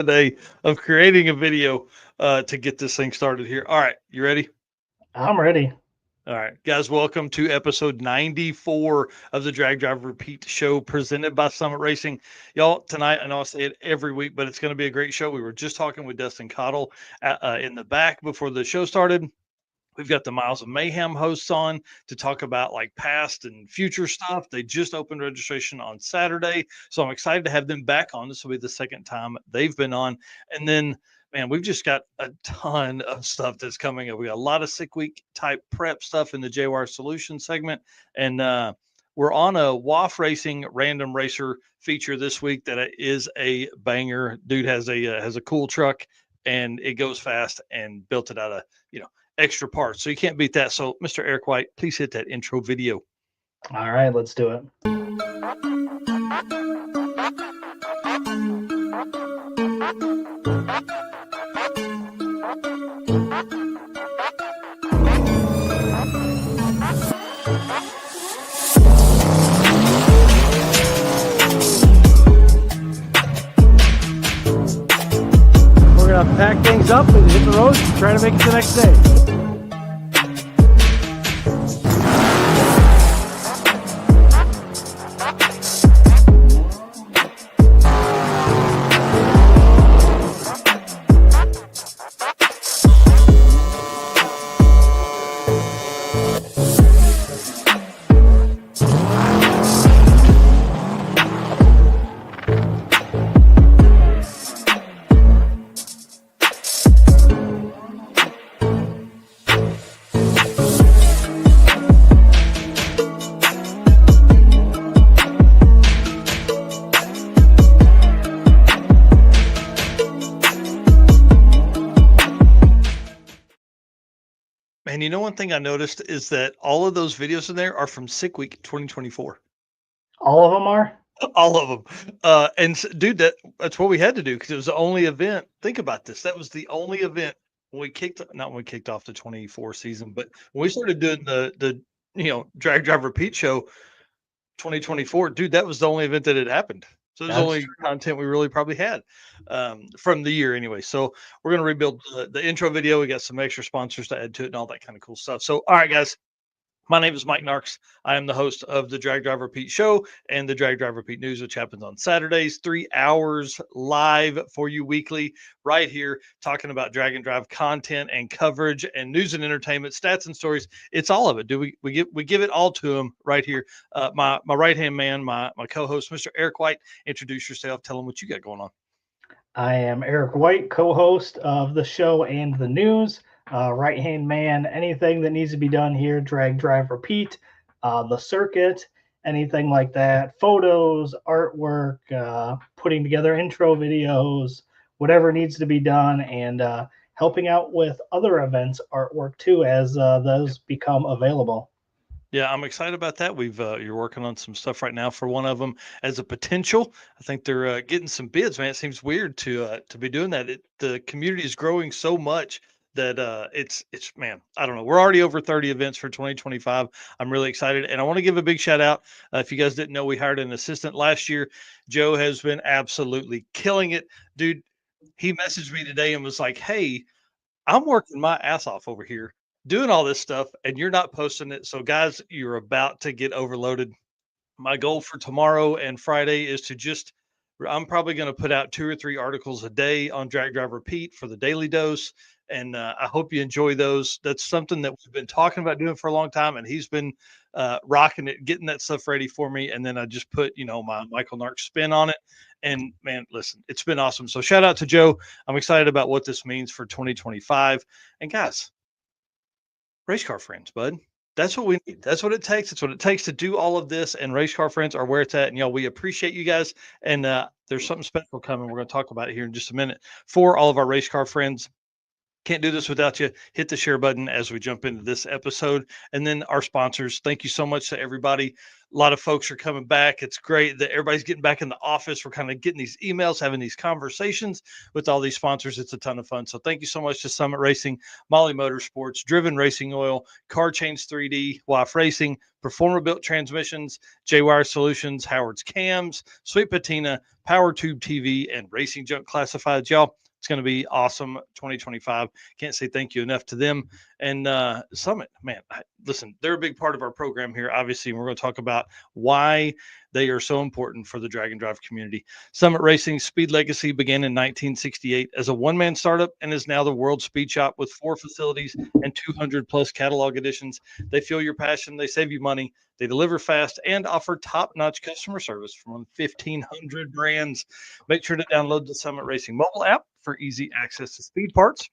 today of creating a video to get this thing started here. All right, you ready? I'm ready. All right, guys, welcome to episode 94 of the Drag Drive Repeat show presented by Summit Racing. Y'all, tonight, I know I say it every week, but it's going to be a great show. We were just talking with Dustyn Caudle in the back before the show started. We've got the Miles of Mayhem hosts on to talk about like past and future stuff. They just opened registration on Saturday. So I'm excited to have them back on. This will be the second time they've been on. And then, man, we've just got a ton of stuff that's coming up. We got a lot of sick week type prep stuff in the JWire Solution segment. And we're on a WAF Racing random racer feature this week that is a banger. Dude has a cool truck and it goes fast and built it out of, extra parts. So you can't beat that. So, Mr. Eric White, please hit that intro video. All right, let's do it. We're going to pack things up and hit the road and try to make it the next day. And one thing I noticed is that all of those videos in there are from Sick Week 2024. All of them are? All of them. Dude, that's what we had to do because it was the only event. Think about this. That was the only event when we kicked off the 24 season, but when we started doing the Drag Drive Repeat show 2024, dude, that was the only event that had happened. So there's only content we really probably had from the year anyway. So we're going to rebuild the intro video. We got some extra sponsors to add to it and all that kind of cool stuff. So, all right, guys, my name is Mike Narks. I am the host of the Drag Drive Repeat show and the Drag Drive Repeat News, which happens on Saturdays, 3 hours live for you weekly, right here, talking about drag and drive content and coverage and news and entertainment, stats and stories. It's all of it. We give it all to him right here. My right hand man, my co-host, Mr. Eric White. Introduce yourself. Tell him what you got going on. I am Eric White, co-host of the show and the news. Right-hand man, anything that needs to be done here, drag, drive, repeat, the circuit, anything like that, photos, artwork, putting together intro videos, whatever needs to be done, and helping out with other events artwork too as those become available. Yeah, I'm excited about that. You're working on some stuff right now for one of them as a potential. I think they're getting some bids, man. It seems weird to be doing that. The community is growing so much that it's man, I don't know. We're already over 30 events for 2025. I'm really excited, and I want to give a big shout out. If you guys didn't know, we hired an assistant last year. Joe has been absolutely killing it, dude. He messaged me today and was like, "Hey, I'm working my ass off over here doing all this stuff and you're not posting it. So, guys, you're about to get overloaded. My goal for tomorrow and Friday is I'm probably going to put out 2 or 3 articles a day on Drag Drive Repeat for the daily dose. And I hope you enjoy those. That's something that we've been talking about doing for a long time. And he's been rocking it, getting that stuff ready for me. And then I just put, my Michael Nark spin on it. And man, listen, it's been awesome. So shout out to Joe. I'm excited about what this means for 2025. And guys, race car friends, bud. That's what we need. That's what it takes. It's what it takes to do all of this. And race car friends are where it's at. And y'all, we appreciate you guys. And there's something special coming. We're going to talk about it here in just a minute for all of our race car friends. Can't do this without you. Hit the share button as we jump into this episode. And then our sponsors. Thank you so much to everybody. A lot of folks are coming back. It's great that everybody's getting back in the office. We're kind of getting these emails, having these conversations with all these sponsors. It's a ton of fun. So thank you so much to Summit Racing, Molly Motorsports, Driven Racing Oil, Car Change 3D, WAF Racing, Performer Built Transmissions, J Wire Solutions, Howard's Cams, Sweet Patina, Power Tube TV, and Racing Junk Classifieds. Y'all, it's going to be awesome 2025. Can't say thank you enough to them. And Summit, man, listen, they're a big part of our program here, obviously. And we're going to talk about why they are so important for the drag and drive community. Summit Racing's speed legacy began in 1968 as a one-man startup and is now the world's speed shop with 4 facilities and 200 plus catalog editions. They feel your passion. They save you money. They deliver fast and offer top-notch customer service from 1,500 brands. Make sure to download the Summit Racing mobile app for easy access to speed parts.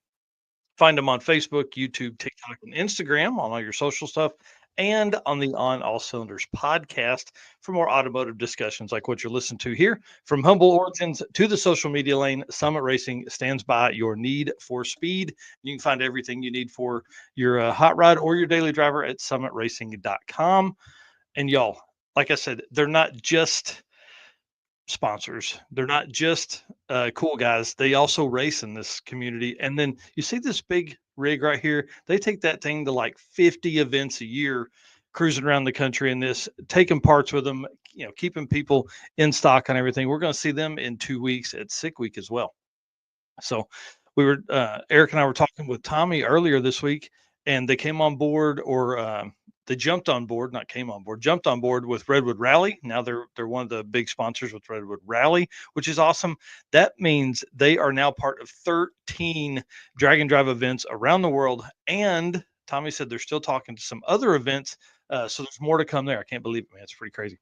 Find them on Facebook, YouTube, TikTok, and Instagram on all your social stuff, and on the On All Cylinders podcast for more automotive discussions like what you're listening to here. From humble origins to the social media lane, Summit Racing stands by your need for speed. You can find everything you need for your hot rod or your daily driver at summitracing.com. And y'all, like I said, they're not just sponsors. They're not just cool guys. They also race in this community. And then you see this big rig right here. They take that thing to like 50 events a year, cruising around the country in this, taking parts with them, keeping people in stock and everything. We're going to see them in 2 weeks at Sick Week as well. So we were Eric and I were talking with Tommy earlier this week, and they came on board, or they jumped on board, not came on board, jumped on board with Redwood Rally. Now they're one of the big sponsors with Redwood Rally, which is awesome. That means they are now part of 13 drag and drive events around the world. And Tommy said they're still talking to some other events. So there's more to come there. I can't believe it, man. It's pretty crazy.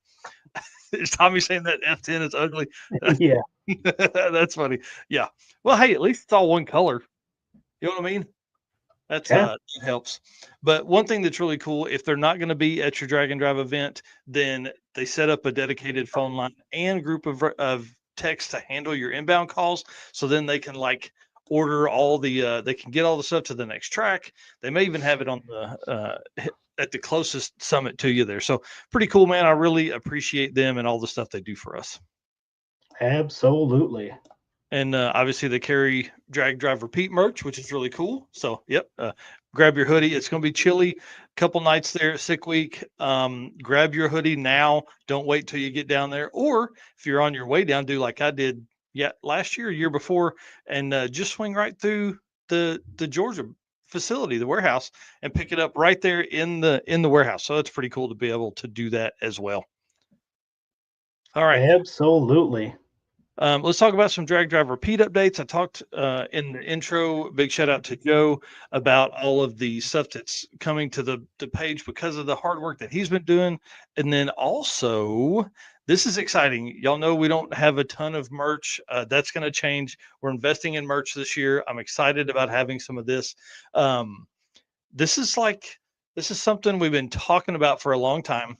Is Tommy saying that F10 is ugly? Yeah. That's funny. Yeah. Well, hey, at least it's all one color. You know what I mean? That's Yeah. it helps. But one thing that's really cool, if they're not going to be at your drag and drive event, then they set up a dedicated phone line and group of techs to handle your inbound calls. So then they can like order all the they can get all the stuff to the next track. They may even have it on the at the closest summit to you there. So pretty cool, man. I really appreciate them and all the stuff they do for us. Absolutely. And obviously they carry Drag Drive Repeat merch, which is really cool. So, yep, grab your hoodie. It's going to be chilly. Couple nights there at Sick Week. Grab your hoodie now. Don't wait till you get down there. Or if you're on your way down, do like I did, last year before, and just swing right through the Georgia facility, the warehouse, and pick it up right there in the warehouse. So it's pretty cool to be able to do that as well. All right. Absolutely. Let's talk about some drag drive repeat updates. I talked in the intro, big shout out to Joe about all of the stuff that's coming to the page because of the hard work that he's been doing. And then also, this is exciting. Y'all know we don't have a ton of merch. That's going to change. We're investing in merch this year. I'm excited about having some of this. This is something we've been talking about for a long time.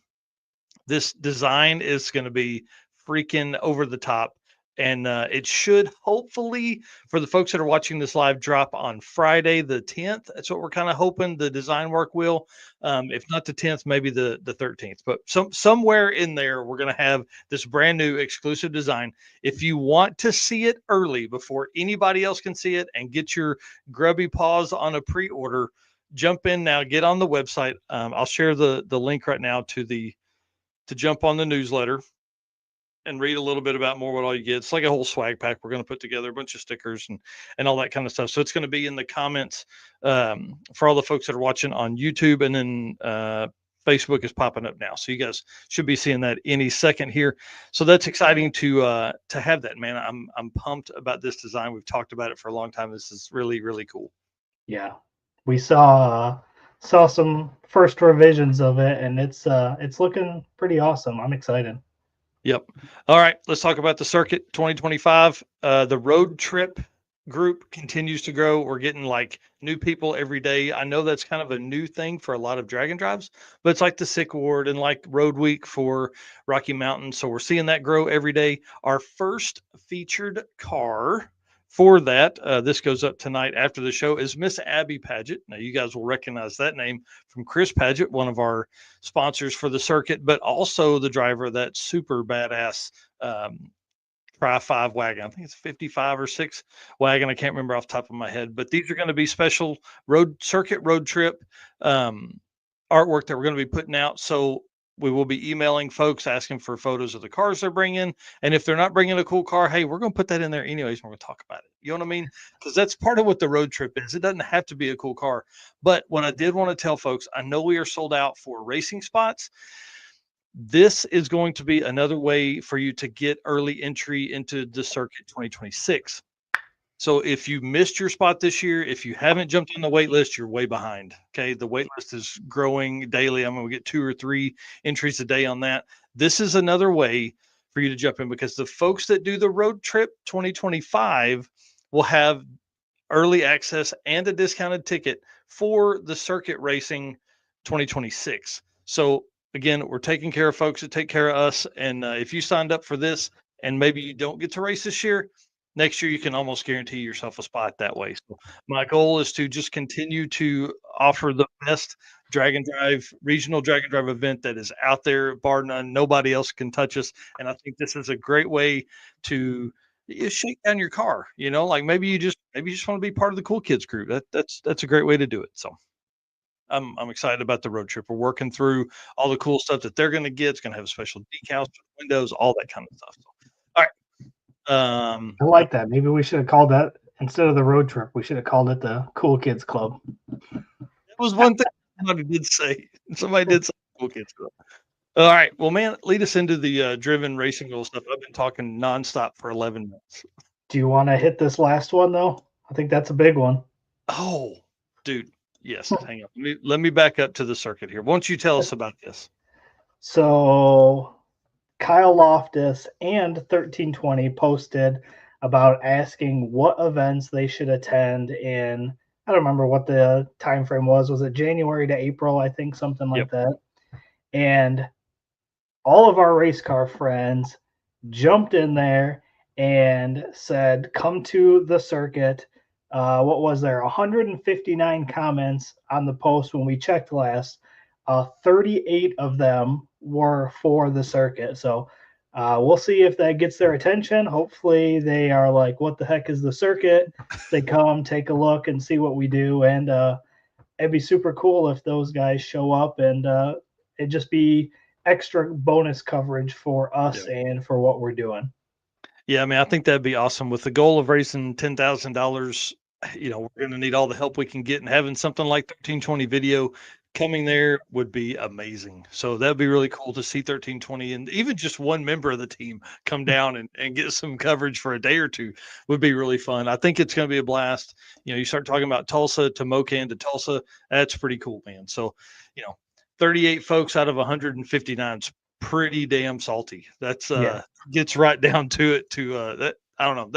This design is going to be freaking over the top. And it should hopefully, for the folks that are watching this live, drop on Friday the 10th. That's what we're kind of hoping the design work will. If not the 10th, maybe the 13th. But somewhere in there, we're going to have this brand new exclusive design. If you want to see it early before anybody else can see it and get your grubby paws on a pre-order, jump in now. Get on the website. I'll share the link right now to jump on the newsletter and read a little bit about more what all you get. It's like a whole swag pack. We're going to put together a bunch of stickers and all that kind of stuff. So it's going to be in the comments for all the folks that are watching on YouTube, and then Facebook is popping up now. So you guys should be seeing that any second here. So that's exciting to have that, man. I'm pumped about this design. We've talked about it for a long time. This is really, really cool. Yeah. We saw some first revisions of it, and it's looking pretty awesome. I'm excited. Yep. All right. Let's talk about the circuit 2025. The road trip group continues to grow. We're getting like new people every day. I know that's kind of a new thing for a lot of drag and drives, but it's like the Sick Ward and like Road Week for Rocky Mountain. So we're seeing that grow every day. Our first featured car for that, this goes up tonight after the show, is Miss Abby Paget. Now, you guys will recognize that name from Chris Paget, one of our sponsors for the circuit, but also the driver of that super badass Tri 5 wagon. I think it's 55 or 6 wagon. I can't remember off the top of my head, but these are going to be special road trip um, artwork that we're going to be putting out. So we will be emailing folks asking for photos of the cars they're bringing. And if they're not bringing a cool car, hey, we're going to put that in there anyways. We're going to talk about it. You know what I mean? Because that's part of what the road trip is. It doesn't have to be a cool car. But what I did want to tell folks, I know we are sold out for racing spots. This is going to be another way for you to get early entry into the circuit 2026. So if you missed your spot this year, if you haven't jumped on the wait list, you're way behind. Okay. The wait list is growing daily. I'm going to get 2 or 3 entries a day on that. This is another way for you to jump in because the folks that do the road trip 2025 will have early access and a discounted ticket for the circuit racing 2026. So again, we're taking care of folks that take care of us. And if you signed up for this and maybe you don't get to race this year, next year you can almost guarantee yourself a spot that way. So my goal is to just continue to offer the best regional drag and drive event that is out there, bar none. Nobody else can touch us. And I think this is a great way to shake down your car, like maybe you just want to be part of the cool kids group. That's a great way to do it. So I'm excited about the road trip. We're working through all the cool stuff that they're going to get. It's going to have special decals for the windows, all that kind of stuff. So, all right. I like that. Maybe we should have called that instead of the road trip. We should have called it the Cool Kids Club. That was one thing somebody did say. Somebody did say cool kids club. All right. Well, man, lead us into the driven racing goal stuff. I've been talking nonstop for 11 minutes. Do you want to hit this last one though? I think that's a big one. Oh, dude. Yes. Hang on. Let me back up to the circuit here. Why don't you tell us about this? So Kyle Loftus and 1320 posted about asking what events they should attend in, I don't remember what the time frame was. Was it January to April? I think something like that. And all of our race car friends jumped in there and said, come to the circuit. What was there? 159 comments on the post when we checked last. 38 of them were for the circuit. So we'll see if that gets their attention. Hopefully they are like, what the heck is the circuit? They come, take a look, and see what we do. And it'd be super cool if those guys show up, and it'd just be extra bonus coverage for us and for what we're doing. Yeah, I mean, I think that'd be awesome. With the goal of raising $10,000, we're going to need all the help we can get, and having something like 1320 video coming there would be amazing. So that'd be really cool to see 1320 and even just one member of the team come down and get some coverage for a day or two would be really fun. I think it's going to be a blast. You start talking about Tulsa to Mocan to Tulsa. That's pretty cool, man. So, 38 folks out of 159 is pretty damn salty. That's gets right down to it that. I don't know.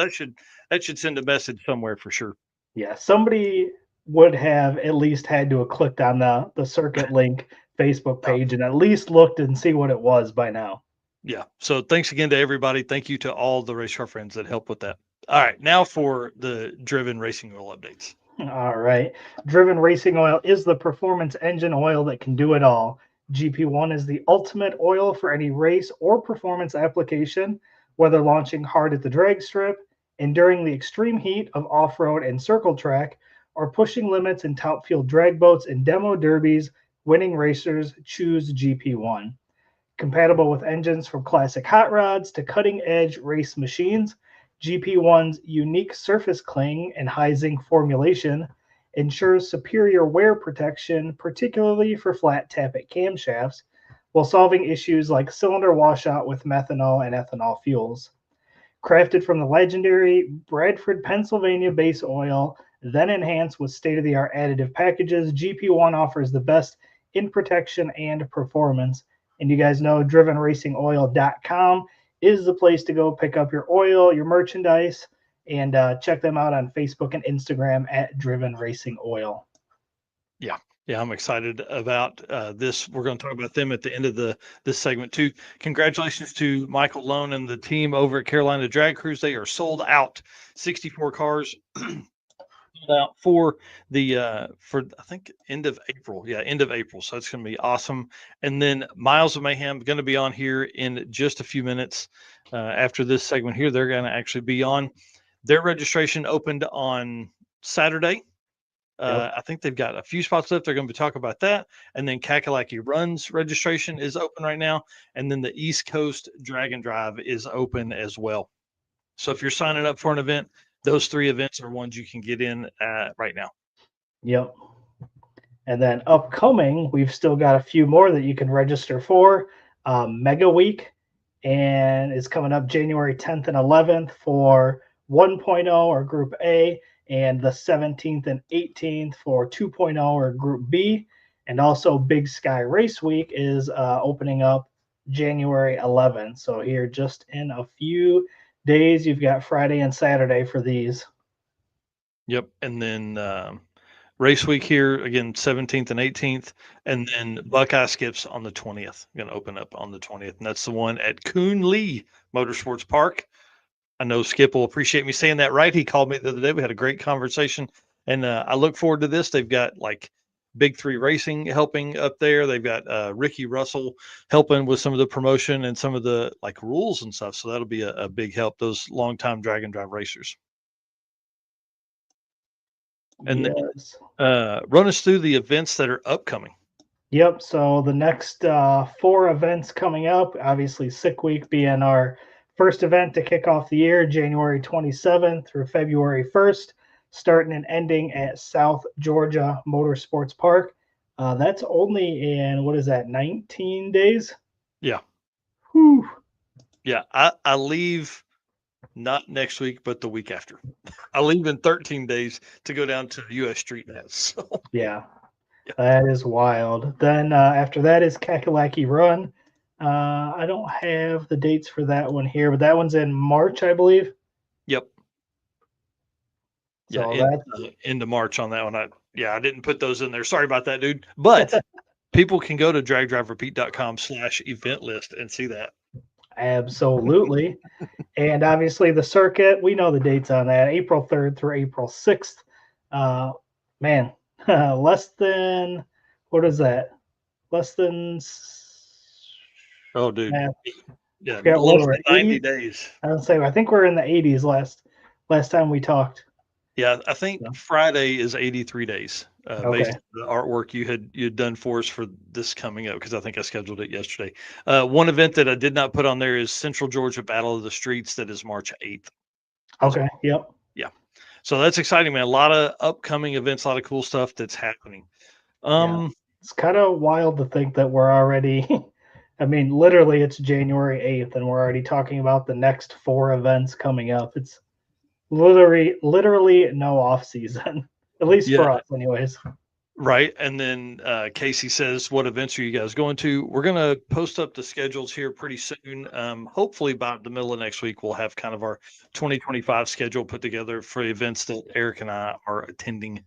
That should send a message somewhere for sure. Yeah, somebody would have at least had to have clicked on the circuit link Facebook page and at least looked and see what it was by now. Yeah. So thanks again to everybody. Thank you to all the race car friends that help with that. All right, now for the driven racing oil updates. All right. Driven racing oil is the performance engine oil that can do it all. GP1 is the ultimate oil for any race or performance application, whether launching hard at the drag strip, enduring the extreme heat of off-road and circle track, or pushing limits in top fuel drag boats and demo derbies. Winning racers choose GP1. Compatible with engines from classic hot rods to cutting-edge race machines, GP1's unique surface cling and high zinc formulation ensures superior wear protection, particularly for flat tappet camshafts, while solving issues like cylinder washout with methanol and ethanol fuels. Crafted from the legendary Bradford, Pennsylvania base oil, then enhanced with state-of-the-art additive packages, GP1 offers the best in protection and performance. And you guys know drivenracingoil.com is the place to go pick up your oil, your merchandise, and check them out on Facebook and Instagram at Driven Racing Oil. Yeah. Yeah, I'm excited about this. We're going to talk about them at the end of this segment too. Congratulations to Michael Lone and the team over at Carolina Drag Cruise. They are sold out, 64 cars out for the for I think end of April. Yeah, end of April. So it's going to be awesome. And then Miles of Mayhem going to be on here in just a few minutes. After this segment here, they're going to actually be on. Their registration opened on Saturday. Yep. I think they've got a few spots left. They're going to be talking about that. And then Kakalaki Runs registration is open right now. And then the East Coast Drag and Drive is open as well. So if you're signing up for an event, those 3 events are ones you can get in right now. Yep. And then upcoming, we've still got a few more that you can register for. Mega Week, and it's coming up January 10th and 11th for 1.0 or Group A, and the 17th and 18th for 2.0 or Group B. And also Big Sky Race Week is opening up January 11th. So here just in a few days, you've got Friday and Saturday for these. Yep. And then race week here again, 17th and 18th. And then Buckeye Skips on the 20th. Going to open up on the 20th. And that's the one at Coon Lee Motorsports Park. I know Skip will appreciate me saying that right. He called me the other day. We had a great conversation, and I look forward to this. They've got like Big 3 Racing helping up there. They've got Ricky Russell helping with some of the promotion and some of the like rules and stuff. So that'll be a big help. Those longtime drag and drive racers. And Yes. then run us through the events that are upcoming. Yep. So the next 4 events coming up, obviously Sick Week being our first event to kick off the year, January 27th through February 1st, starting and ending at South Georgia Motorsports Park. That's only in, what is that, 19 days? Yeah. Whew. Yeah. I leave not next week, but the week after. I leave in 13 days to go down to US Street Nets. So. Yeah. That is wild. Then after that is Kakalaki Run. I don't have the dates for that one here, but that one's in March, I believe. Yep. So Yeah, into March on that one. I didn't put those in there. Sorry about that, dude. But people can go to dragdriverepeat.com/event list and see that. Absolutely. And obviously the circuit, we know the dates on that, April 3rd through April 6th. Man, less than, what is that? Less than, Oh, dude. Yeah, forgot less what than 90 days. I would say, I think we're in the 80s last time we talked. Yeah, I think Friday is 83 days based Okay. on the artwork you'd done for us for this coming up, because I think I scheduled it yesterday. One event that I did not put on there is Central Georgia Battle of the Streets. That is March 8th. Okay. Yep. Yeah. So that's exciting, man. A lot of upcoming events, a lot of cool stuff that's happening. Yeah. It's kind of wild to think that we're already, I mean, literally it's January 8th and we're already talking about the next 4 events coming up. It's literally no off season, at least for us anyways. Right. And then Casey says, what events are you guys going to? We're going to post up the schedules here pretty soon. Hopefully by the middle of next week, we'll have kind of our 2025 schedule put together for events that Eric and I are attending.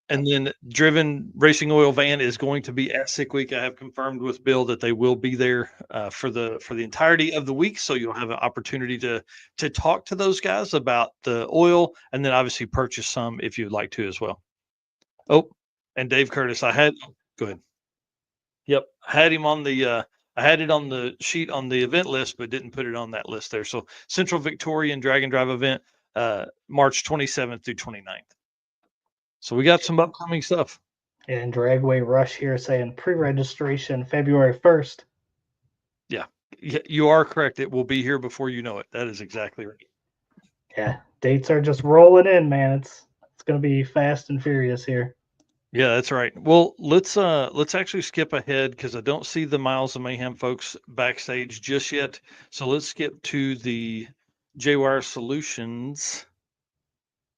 And then Driven Racing Oil Van is going to be at Sick Week. I have confirmed with Bill that they will be there for the entirety of the week. So you'll have an opportunity to talk to those guys about the oil, and then obviously purchase some if you'd like to as well. Oh, and Dave Curtis, go ahead. Yep, I had him on the I had it on the sheet on the event list, but didn't put it on that list there. So Central Victorian Drag and Drive event, March 27th through 29th. So we got some upcoming stuff. And Dragway Rush here saying pre-registration February 1st. Yeah, you are correct. It will be here before you know it. That is exactly right. Yeah, dates are just rolling in, man. It's going to be fast and furious here. Yeah, that's right. Well, let's actually skip ahead because I don't see the Miles of Mayhem folks backstage just yet. So let's skip to the JWire Solutions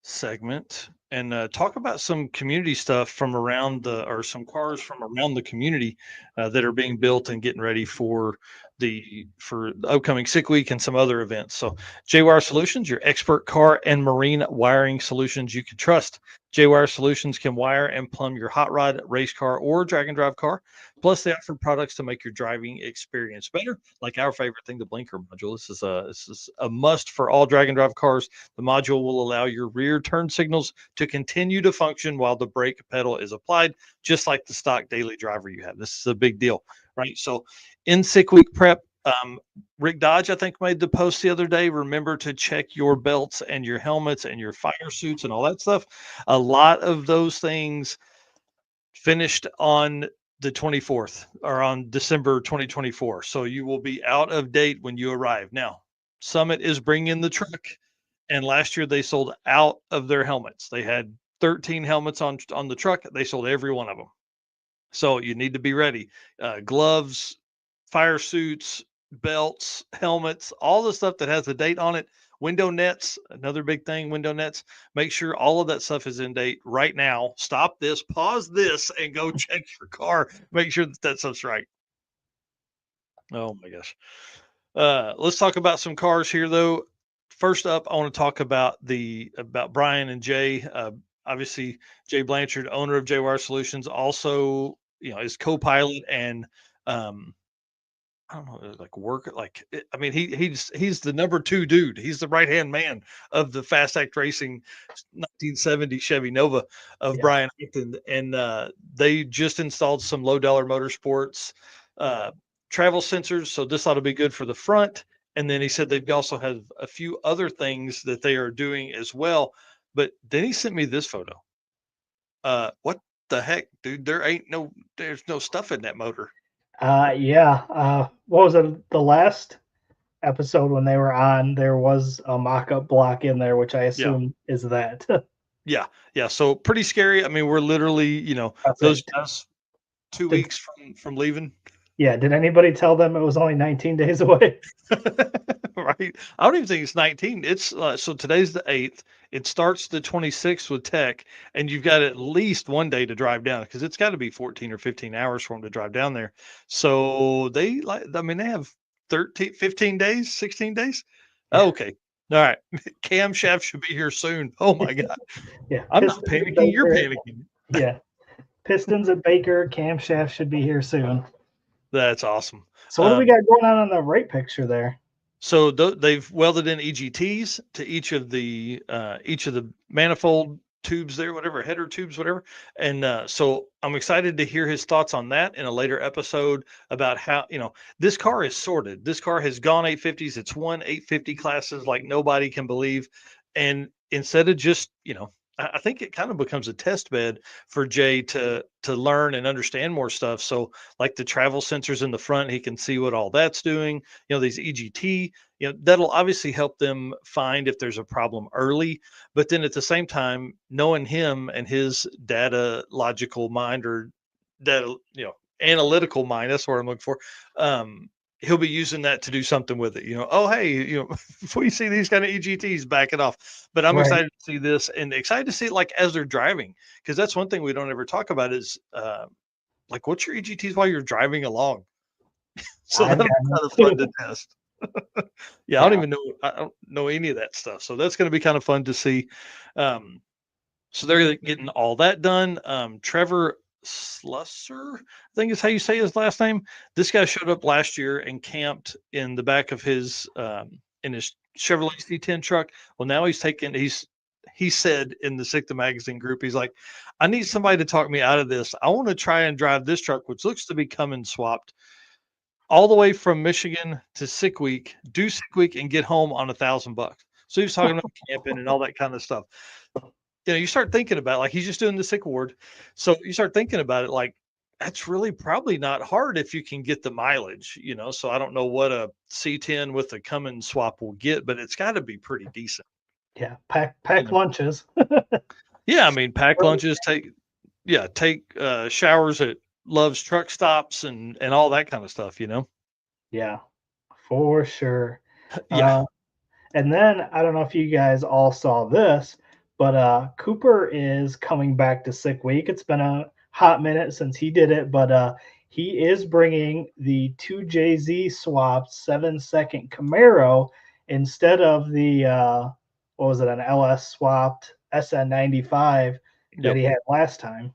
segment and talk about some community stuff from around some cars from around the community that are being built and getting ready for the upcoming Sick Week and some other events. So JWire Solutions, your expert car and marine wiring solutions you can trust. J-Wire Solutions can wire and plumb your hot rod, race car, or drag and drive car. Plus, they offer products to make your driving experience better, like our favorite thing, the blinker module. This is a must for all drag and drive cars. The module will allow your rear turn signals to continue to function while the brake pedal is applied, just like the stock daily driver you have. This is a big deal, right? So, in sick week prep, Rick Dodge, I think, made the post the other day. Remember to check your belts and your helmets and your fire suits and all that stuff. A lot of those things finished on the 24th or on December 2024. So you will be out of date when you arrive. Now, Summit is bringing the truck, and last year they sold out of their helmets. They had 13 helmets on the truck. They sold every one of them. So you need to be ready. Gloves, fire suits, belts, helmets, all the stuff that has a date on it. Window nets, another big thing, window nets. Make sure all of that stuff is in date right now. Stop this, pause this, and go check your car. Make sure that that stuff's right. Oh my gosh. Let's talk about some cars here, though. First up, I want to talk about Brian and Jay. Obviously, Jay Blanchard, owner of J-Wire Solutions, also is co-pilot and um, I don't know, like work, I mean, he's the number two dude. He's the right hand man of the Fast Act Racing 1970 Chevy Nova of Yeah. Brian Acton, and they just installed some low dollar motorsports uh, travel sensors, so this ought to be good for the front. And then he said they've also have a few other things that they are doing as well. But then he sent me this photo. What the heck, dude? There's no stuff in that motor. Yeah. What was it? The last episode when they were on, there was a mock-up block in there, which I Yeah. assume is that. Yeah, yeah. So pretty scary. I mean, we're literally, those Perfect. guys 2 Did, weeks from leaving. yeah. Did anybody tell them it was only 19 days away? Right. I don't even think it's 19. It's so today's the 8th. It starts the 26th with tech, and you've got at least one day to drive down because it's got to be 14 or 15 hours for them to drive down there. So I mean, they have 13, 15 days, 16 days. Yeah. Okay. All right. Camshaft should be here soon. Oh my God. Yeah. I'm not Pistons at panicking. You're Baker. panicking. Yeah. Pistons at Baker. Camshaft should be here soon. That's awesome. So what do we got going on the right picture there? So they've welded in EGTs to each of the manifold tubes there, whatever header tubes, whatever. And so I'm excited to hear his thoughts on that in a later episode about how this car is sorted. This car has gone 850s. It's won 850 classes like nobody can believe. And instead of just I think it kind of becomes a test bed for Jay to learn and understand more stuff. So like the travel sensors in the front, he can see what all that's doing. These EGT, that'll obviously help them find if there's a problem early. But then at the same time, knowing him and his data logical mind or data, analytical mind, that's what I'm looking for. He'll be using that to do something with it. Oh, hey, if we see these kind of EGTs, back it off. But I'm Right. excited to see this and excited to see it like as they're driving, because that's one thing we don't ever talk about is like what's your EGTs while you're driving along. So I've that'll got be no kind of fun to clue. test. Yeah, Yeah. I don't know any of that stuff. So that's going to be kind of fun to see. Um, so they're getting all that done. Trevor Slusser, I think is how you say his last name. This guy showed up last year and camped in the back of his in his Chevrolet C10 truck. Well, now he said in the Sikta magazine group, he's like, I need somebody to talk me out of this. I want to try and drive this truck, which looks to be coming swapped all the way from Michigan to sick week, do sick week, and get home on $1,000. So he was talking about camping and all that kind of stuff. You start thinking about it, like he's just doing the sick ward. So you start thinking about it like that's really probably not hard if you can get the mileage. So I don't know what a C10 with a Cummins swap will get, but it's got to be pretty decent. Yeah. You Pack know? lunches. Yeah, I mean, pack lunches, take showers at Love's truck stops and all that kind of stuff. Yeah, for sure. Yeah. Uh, and then I don't know if you guys all saw this, but Cooper is coming back to sick week. It's been a hot minute since he did it, but he is bringing the 2JZ swapped 7-second Camaro instead of the what was it, an LS swapped SN95. that Yep. he had last time.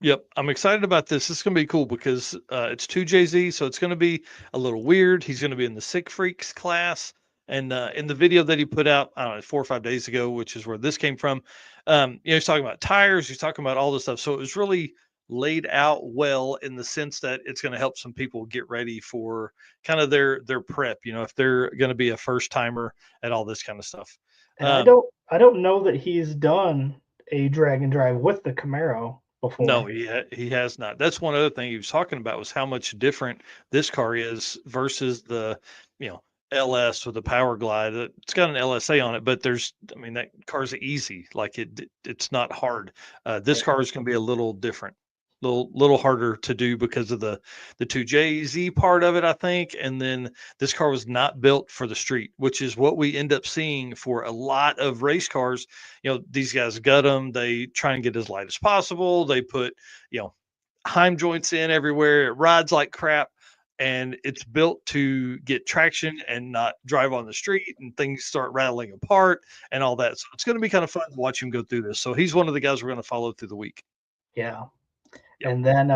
Yep, I'm excited about this. This is gonna be cool because it's two Jay-Z, so it's gonna be a little weird. He's gonna be in the Sick Freaks class, and in the video that he put out, I don't know, 4 or 5 days ago, which is where this came from. He's talking about tires. He's talking about all this stuff. So it was really laid out well in the sense that it's going to help some people get ready for kind of their prep. If they're going to be a first timer at all this kind of stuff. And I Um, don't know that he's done a drag and drive with the Camaro No, before. he has not. That's one other thing he was talking about was how much different this car is versus the, you know, LS with the Power Glide. It's got an LSA on it, but I mean, that car's easy. Like it's not hard. This Yeah. car is going to be a little different, little harder to do because of the two Jay-Z part of it, I think. And then this car was not built for the street, which is what we end up seeing for a lot of race cars. These guys gut them. They try and get as light as possible. They put, you know, Heim joints in everywhere. It rides like crap. And it's built to get traction and not drive on the street and things start rattling apart and all that. So it's going to be kind of fun to watch him go through this. So he's one of the guys we're going to follow through the week. Yeah. Yep. And then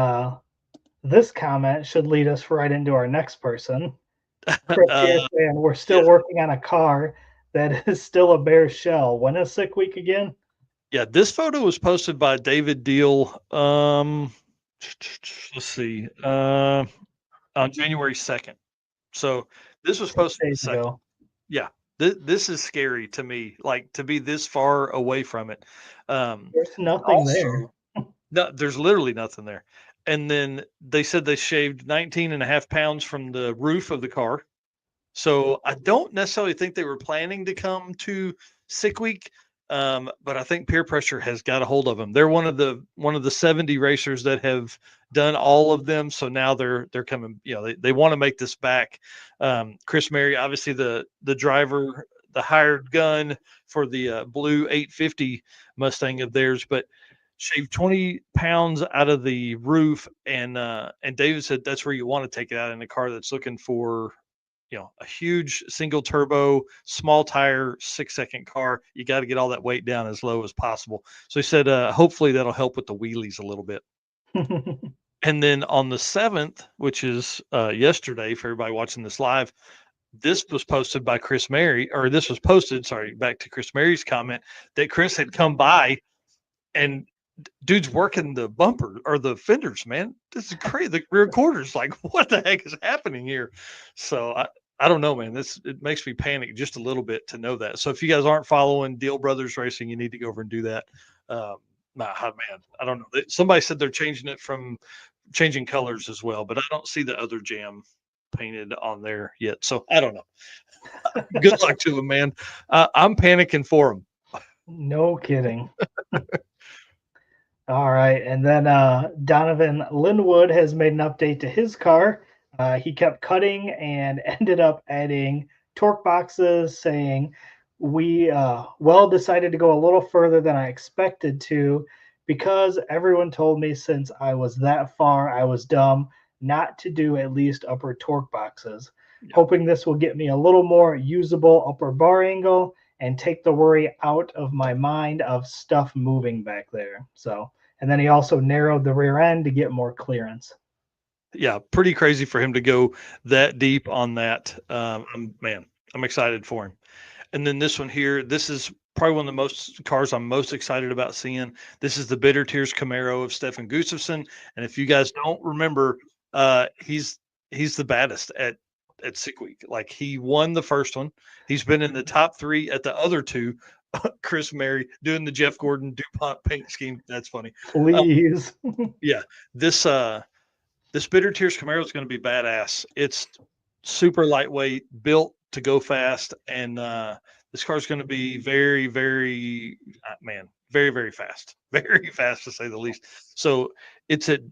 this comment should lead us right into our next person. Chris here uh, saying we're still yeah. working on a car that is still a bare shell. When is Sick Week again? Yeah. This photo was posted by David Deal. Let's see. On January 2nd. So this was 6 posted the days second. ago. Yeah. This is scary to me, like to be this far away from it. There's nothing there. Also, no, there's literally nothing there. And then they said they shaved 19 and a half pounds from the roof of the car. So I don't necessarily think they were planning to come to Sick Week, but I think peer pressure has got a hold of them. They're one of the 70 racers that have done all of them. So now they're coming. They want to make this back. Chris Mary, obviously the driver, the hired gun for the blue 850 Mustang of theirs, but shaved 20 pounds out of the roof, and David said that's where you want to take it out in a car that's looking for a huge single turbo, small tire, 6 second car. You got to get all that weight down as low as possible. So he said, hopefully that'll help with the wheelies a little bit. And then on the 7th, which is yesterday for everybody watching this live, this was posted by Chris Mary, or this was posted, sorry, back to Chris Mary's comment that Chris had come by and dude's working the bumper or the fenders, man. This is crazy. The rear quarters, like, what the heck is happening here? So I don't know, man. It makes me panic just a little bit to know that. So if you guys aren't following Deal Brothers Racing, you need to go over and do that. Man, I don't know. Somebody said they're changing colors as well, but I don't see the other jam painted on there yet. So I don't know. Good luck to them, man. I'm panicking for them. No kidding. All right. And then Donovan Linwood has made an update to his car. He kept cutting and ended up adding torque boxes, saying, we decided to go a little further than I expected to because everyone told me since I was that far, I was dumb not to do at least upper torque boxes. Yeah. Hoping this will get me a little more usable upper bar angle and take the worry out of my mind of stuff moving back there. So, and then he also narrowed the rear end to get more clearance. Yeah, pretty crazy for him to go that deep on that. I'm excited for him. And then this one here, this is probably one of the most cars I'm most excited about seeing. This is the Bitter Tears Camaro of Stefan Gustafsson. And if you guys don't remember, he's the baddest at Sick Week. Like, he won the first one. He's been in the top 3 at the other 2. Chris Mary doing the Jeff Gordon DuPont paint scheme. That's funny. Please. Yeah, this Bitter Tears Camaro is going to be badass. It's super lightweight, built to go fast, and this car is going to be very, very, very, very fast, very fast to say the least. So it's at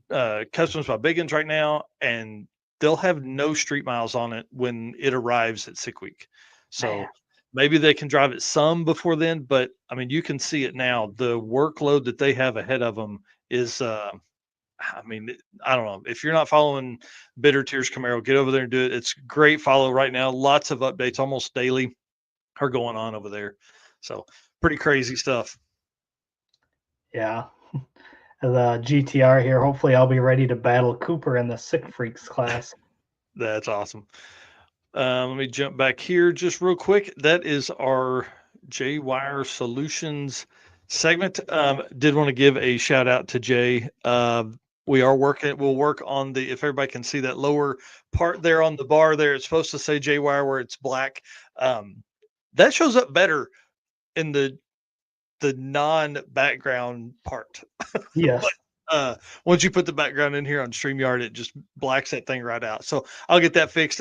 Customs by Biggins right now, and they'll have no street miles on it when it arrives at Sick Week. So Man. maybe they can drive it some before then, but I mean, you can see it now. The workload that they have ahead of them is I mean, I don't know. If you're not following Bitter Tears Camaro, get over there and do it. It's great follow right now. Lots of updates, almost daily, are going on over there. So pretty crazy stuff. Yeah. The GTR here. Hopefully, I'll be ready to battle Cooper in the Sick Freaks class. That's awesome. Let me jump back here just real quick. That is our J Wire Solutions segment. Did want to give a shout out to Jay. We'll work on if everybody can see that lower part there on the bar there, it's supposed to say J Wire where it's black. That shows up better in the non-background part. Yes. Once you put the background in here on StreamYard, it just blacks that thing right out. So I'll get that fixed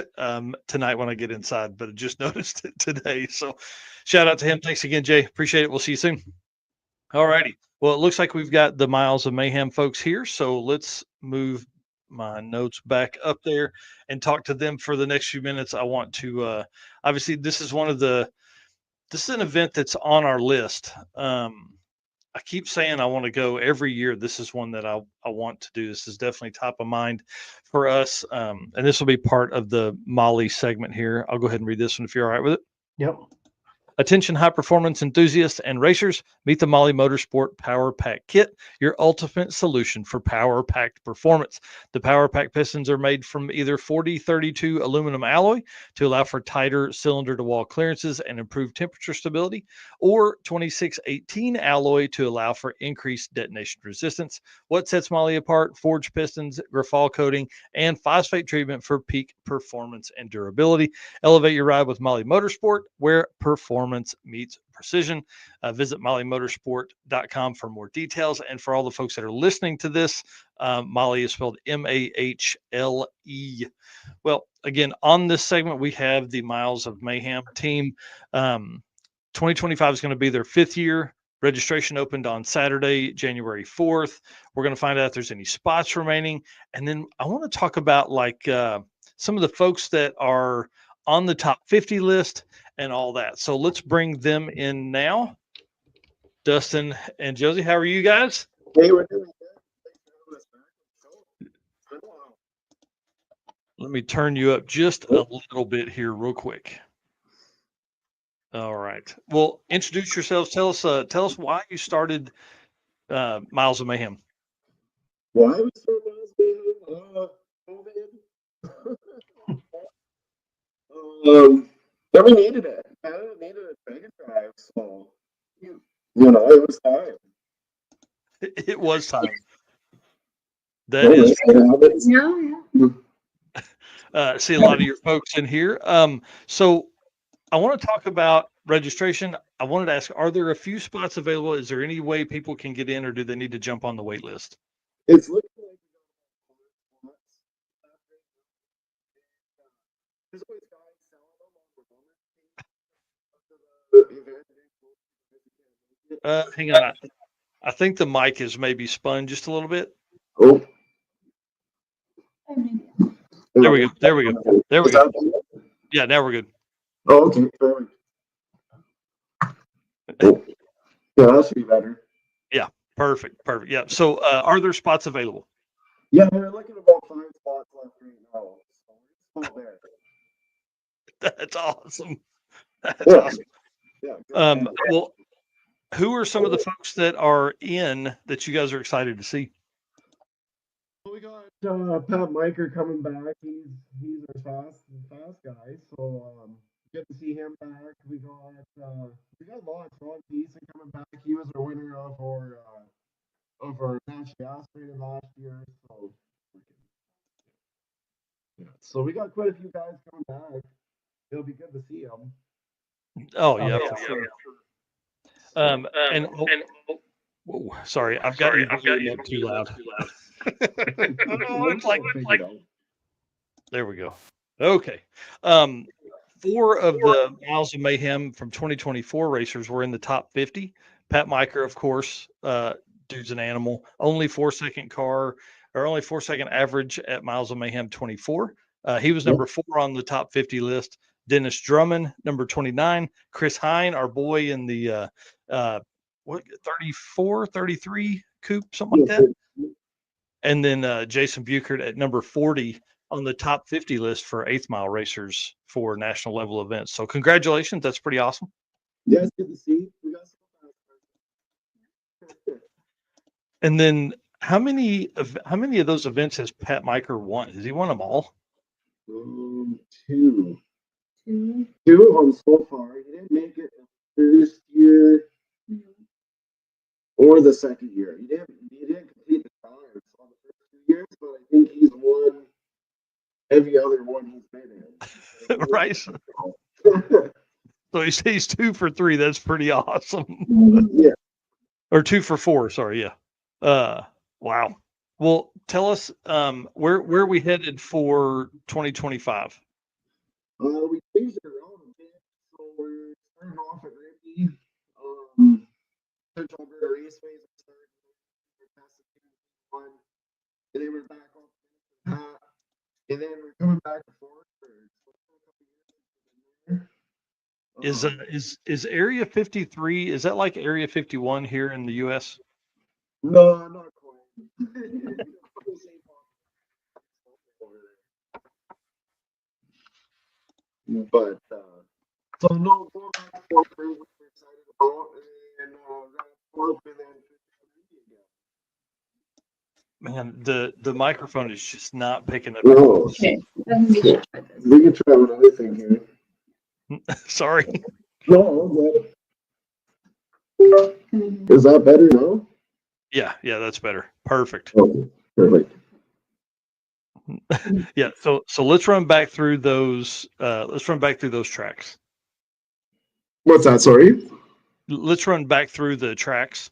tonight when I get inside, but I just noticed it today. So shout out to him. Thanks again, Jay. Appreciate it. We'll see you soon. All righty. Well, it looks like we've got the Miles of Mayhem folks here. So let's move my notes back up there and talk to them for the next few minutes. I want to, obviously, this is an event that's on our list. I keep saying I want to go every year. This is one that I want to do. This is definitely top of mind for us. And this will be part of the Molly segment here. I'll go ahead and read this one if you're all right with it. Yep. Attention high performance enthusiasts and racers, meet the Molly Motorsport Power Pack Kit, your ultimate solution for power packed performance. The Power Pack pistons are made from either 4032 aluminum alloy to allow for tighter cylinder to wall clearances and improved temperature stability, or 2618 alloy to allow for increased detonation resistance. What sets Molly apart? Forged pistons, graphol coating, and phosphate treatment for peak performance and durability. Elevate your ride with Molly Motorsport, where performance meets precision. Visit mollymotorsport.com for more details. And for all the folks that are listening to this, Molly is spelled Mahle. Well, again, on this segment, we have the Miles of Mayhem team. 2025 is going to be their 5th year. Registration opened on Saturday, January 4th. We're going to find out if there's any spots remaining. And then I want to talk about some of the folks that are on the top 50 list and all that. So let's bring them in now. Dustyn and Josie, how are you guys? Hey, we're doing good. Let me turn you up just a little bit here real quick. All right. Well, introduce yourselves. Tell us why you started Miles of Mayhem. Why we start Miles of Mayhem? COVID. Then we needed it. I needed a Dragon Drive, so it was time. It was time. That is. See a lot of your folks in here. So I want to talk about registration. I wanted to ask: are there a few spots available? Is there any way people can get in, or do they need to jump on the wait list? It's looking like there's always guys selling them on the Hang on. I think the mic is maybe spun just a little bit. Oh. There we go. There we go. There we go. Yeah, now we're good. Oh, okay. Perfect. Oh. Yeah, that should be better. Yeah, perfect. Yeah. So, are there spots available? Yeah, we're looking about 5 spots left right now. So we're there. That's awesome. That's awesome. Yeah. Well, who are some of the folks that are in that you guys are excited to see? We got Pat Miker coming back. He's our fast guy. So good to see him back. We got Ron Thiessen coming back. He was our winner of our National Rated last year. So we got quite a few guys coming back. It'll be good to see them. Oh yeah, for sure. Whoa, sorry, I've got you up too loud. There we go. Okay. 4 of the Miles of Mayhem from 2024 racers were in the top 50. Pat Miker, of course, dude's an animal. Only 4-second car, or only 4-second average at Miles of Mayhem 24. He was number 4 on the top 50 list. Dennis Drummond, number 29. Chris Hine, our boy in the 34, 33 coupe, something like that. And then Jason Buchert at number 40 on the top 50 list for 8th mile racers for national level events. So congratulations. That's pretty awesome. Yeah, it's good to see. We got some And then how many of those events has Pat Miker won? Has he won them all? Two. Two of them so far. He didn't make it the first year or the second year. He didn't complete the trials on the first 2 years, but I think he's won every other one he's been in. Right. So he's 2 for 3. That's pretty awesome. Yeah. Or 2 for 4. Sorry. Yeah. Wow. Well, tell us where are we headed for 2025? We changed it around a bit, so we're starting off at Ricky. Central Alberta Raceways are starting one, and then we're back up to Pat, and then we're coming back to Forestburg. Is Area 53, is that like Area 51 here in the US? No, not quite. But so no, going back to Forestburg, we're excited about, and Man, the microphone is just not picking up. No. Okay. We can try another thing here. Sorry. No, is that better now? Yeah, that's better. Perfect. Okay, perfect. Yeah, so let's run back through those tracks. What's that? Sorry. Let's run back through the tracks.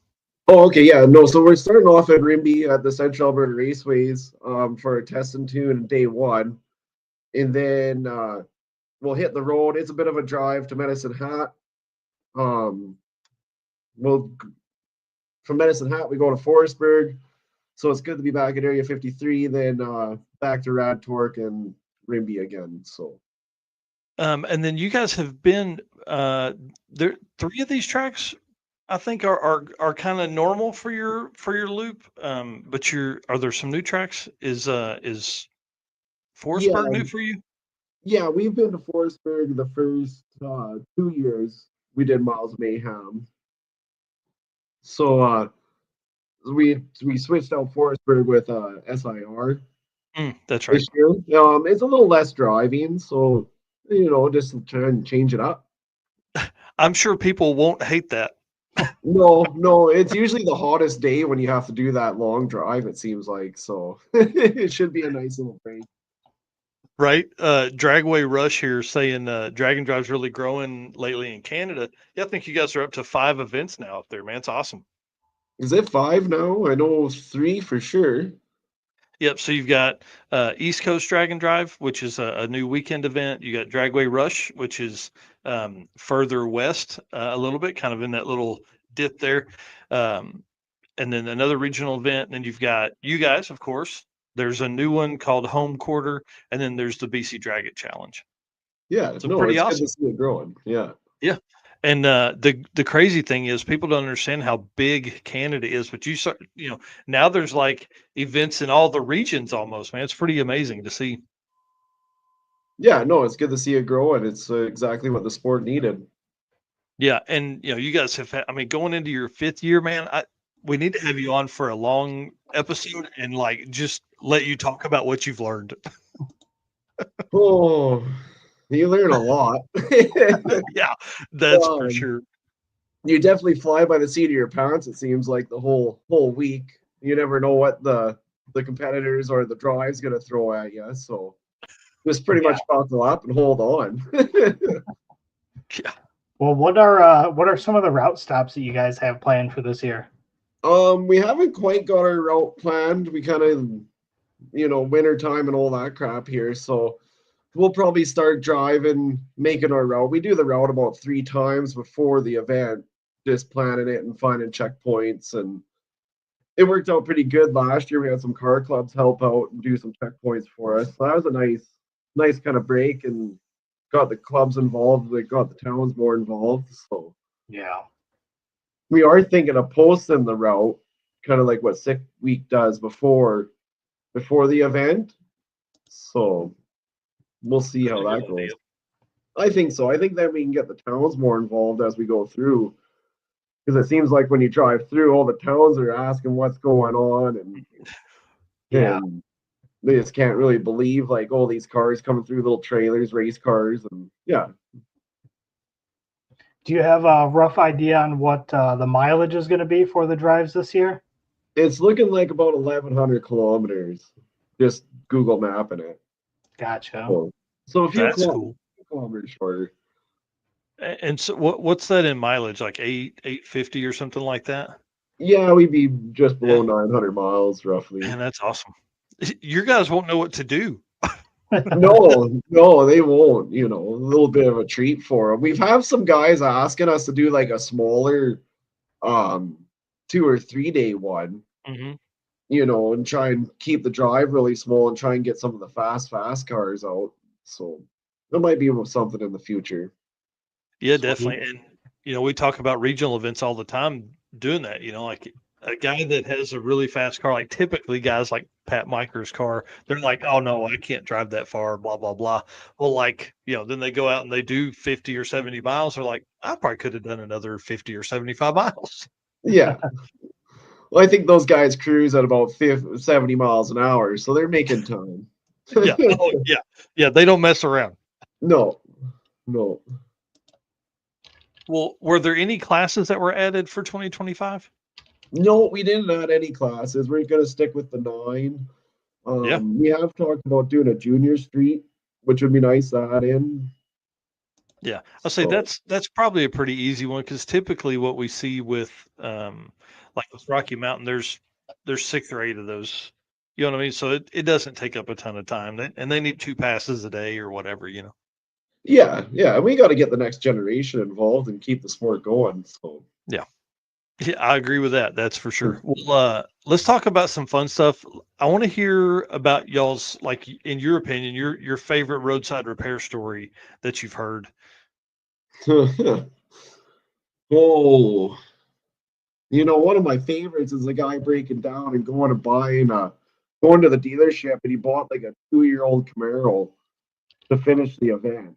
Oh, okay, yeah, no. So we're starting off at Rimbey at the Central Alberta Raceways for a test and tune day one, and then we'll hit the road. It's a bit of a drive to Medicine Hat. We'll from Medicine Hat we go to Forestburg, so it's good to be back at Area 53. Then back to Rad Torque and Rimbey again. So. And then you guys have been there. 3 of these tracks, I think, are kind of normal for your loop. But are there some new tracks? Is Forestburg new for you? Yeah, we've been to Forestburg the first 2 years. We did Miles of Mayhem. So we switched out Forestburg with SIR. That's right. This year. It's a little less driving, so just try and change it up. I'm sure people won't hate that. No, it's usually the hottest day when you have to do that long drive, it seems like. So it should be a nice little break. Right. Dragway Rush here saying Dragon Drive's really growing lately in Canada. Yeah, I think you guys are up to 5 events now up there, man. It's awesome. Is it 5 now? I know 3 for sure. Yep. So you've got East Coast Dragon Drive, which is a new weekend event. You got Dragway Rush, which is further west a little bit, kind of in that little dip there. And then another regional event. And then you've got you guys, of course. There's a new one called Home Quarter, and then there's the BC Dragon Challenge. Yeah, so pretty awesome. Good to see it growing. Yeah. And the crazy thing is people don't understand how big Canada is, but now there's like events in all the regions almost, man. It's pretty amazing to see. Yeah, no, it's good to see it grow, and it's exactly what the sport needed. Yeah, and you guys have going into your 5th year, man. We need to have you on for a long episode and like just let you talk about what you've learned. Oh, you learn a lot. Yeah, that's for sure. You definitely fly by the seat of your pants, it seems like, the whole week. You never know what the competitors or the drive's going to throw at you. So just pretty much buckle up and hold on. Yeah. Well, what are some of the route stops that you guys have planned for this year? We haven't quite got our route planned. We kind of, winter time and all that crap here. So we'll probably start driving, making our route. We do the route about 3 times before the event, just planning it and finding checkpoints. And it worked out pretty good last year. We had some car clubs help out and do some checkpoints for us. So that was a nice kind of break, and got the clubs involved. We got the towns more involved. So yeah, we are thinking of posting the route, kind of like what Sick Week does before the event. So we'll see how that goes. I think so. I think then we can get the towns more involved as we go through. Because it seems like when you drive through, all the towns are asking what's going on, and Yeah. they just can't really believe like all these cars coming through, little trailers, race cars, and yeah. Do you have a rough idea on what the mileage is going to be for the drives this year? It's looking like about 1,100 kilometers. Just Google mapping it. Gotcha. So a few That's cool. kilometers shorter. And so what's that in mileage? Like 850 or something like that? Yeah, we'd be just below Yeah. 900 miles roughly. Man, that's awesome. Your guys won't know what to do. No, they won't. You know, a little bit of a treat for them. We've had some guys asking us to do like a smaller, 2 or 3 day one. Mm-hmm. You know, and try and keep the drive really small and try and get some of the fast cars out. So there might be something in the future. Yeah, definitely. And we talk about regional events all the time doing that. Like a guy that has a really fast car, like typically guys like Pat Miker's car, they're like, oh no, I can't drive that far, blah, blah, blah. Well, like, then they go out and they do 50 or 70 miles. They're like, I probably could have done another 50 or 75 miles. Yeah. Well, I think those guys cruise at about 70 miles an hour, so they're making time. Yeah. Oh, yeah. Yeah. They don't mess around. No. Well, were there any classes that were added for 2025? No, we didn't add any classes. We're going to stick with the 9. Yeah. We have talked about doing a junior street, which would be nice to add in. Yeah, I'll say that's probably a pretty easy one because typically what we see with like with Rocky Mountain, there's 6 or 8 of those. You know what I mean? So it doesn't take up a ton of time, and they need 2 passes a day or whatever. Yeah, and we got to get the next generation involved and keep the sport going. So Yeah, I agree with that. That's for sure. Well, let's talk about some fun stuff. I want to hear about y'all's, like, in your opinion, your favorite roadside repair story that you've heard. Oh, one of my favorites is the guy breaking down and going to the dealership, and he bought like a 2-year-old Camaro to finish the event.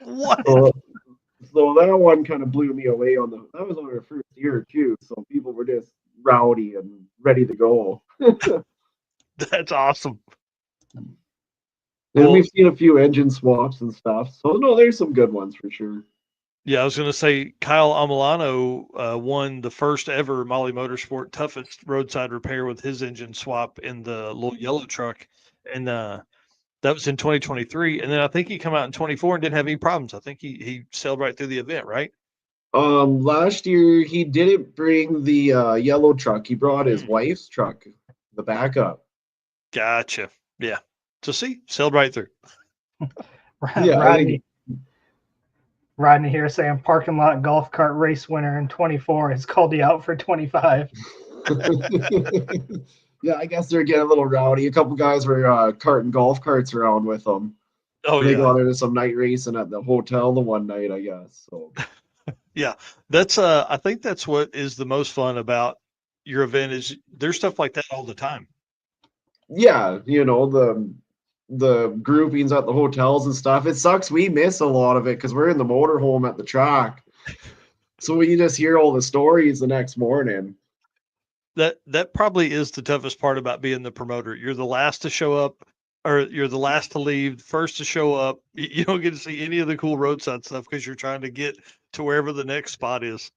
What? So that one kind of blew me away that was on our first year too. So people were just rowdy and ready to go. That's awesome. And we've seen a few engine swaps and stuff. So no, there's some good ones for sure. Yeah, I was going to say Kyle Amilano won the first ever Molly Motorsport toughest roadside repair with his engine swap in the little yellow truck, and that was in 2023. And then I think he come out in 24 and didn't have any problems. I think he sailed right through the event, right? Last year he didn't bring the yellow truck. He brought his wife's truck, the backup. Gotcha. Yeah. So see, sailed right through. Yeah, Rodney here saying parking lot golf cart race winner in 24 has called you out for 25. Yeah, I guess they're getting a little rowdy. A couple guys were carting golf carts around with them. Oh, they yeah. got into some night racing at the hotel the one night, I guess. So yeah, that's I think that's what is the most fun about your event is there's stuff like that all the time. Yeah, the groupings at the hotels and stuff. It sucks. We miss a lot of it because we're in the motorhome at the track. So you just hear all the stories the next morning. That probably is the toughest part about being the promoter. You're the last to show up, or you're the last to leave, first to show up. You don't get to see any of the cool roadside stuff because you're trying to get to wherever the next spot is.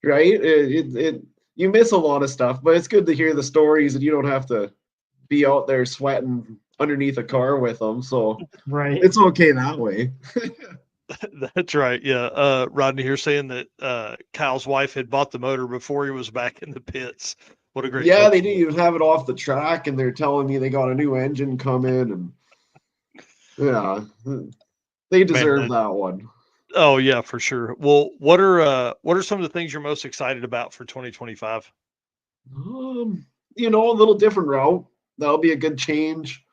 Right? You miss a lot of stuff, but it's good to hear the stories and you don't have to be out there sweating underneath a car with them. So right, it's okay that way. That's right. Yeah. Rodney here saying that Kyle's wife had bought the motor before he was back in the pits. What a great they didn't even have it off the track, and they're telling me they got a new engine coming, and yeah, they deserve that one. Oh yeah, for sure. Well, what are some of the things you're most excited about for 2025? A little different route. That'll be a good change.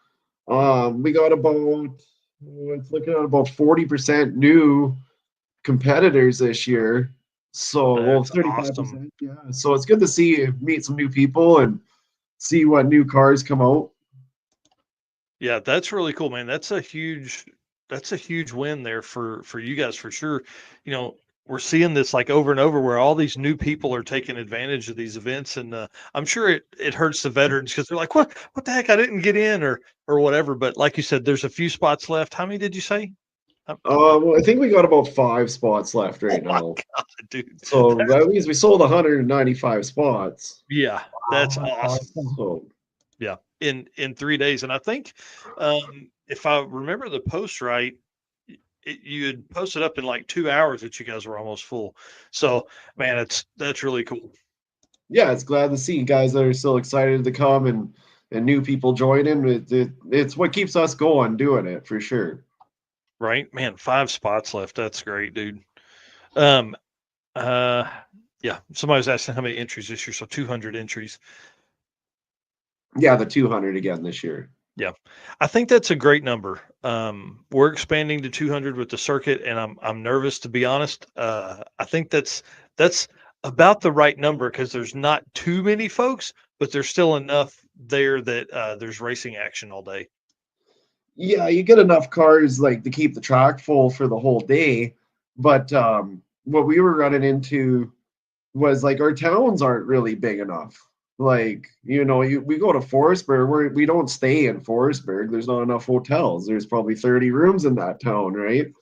We got it's looking at about 40% new competitors this year. So 35%. Awesome. Yeah. So it's good to meet some new people and see what new cars come out. Yeah, that's really cool, man. That's a huge win there for you guys for sure. we're seeing this like over and over where all these new people are taking advantage of these events, and I'm sure it hurts the veterans because they're like, what the heck, I didn't get in or whatever. But like you said, there's a few spots left. How many did you say? Well, I think we got about 5 spots left right Oh my now. God, dude. So that means we sold 195 spots. Yeah, that's awesome. So Yeah, in 3 days, and I think if I remember the post right, you had posted up in like 2 hours that you guys were almost full. So, man, that's really cool. yeah, it's glad to see guys that are still excited to come and new people joining. It's what keeps us going, doing it for sure. Right, man, 5 spots left. That's great, dude. Um, uh, yeah. Somebody was asking how many entries this year, so 200 entries. Yeah, the 200 again this year. Yeah, I think that's a great number. We're expanding to 200 with the circuit, and I'm nervous to be honest. I think that's about the right number because there's not too many folks, but there's still enough there that there's racing action all day. Yeah, you get enough cars like to keep the track full for the whole day. But what we were running into was like our towns aren't really big enough. Like, we go to Forestburg, we don't stay in Forestburg. There's not enough hotels. There's probably 30 rooms in that town, right?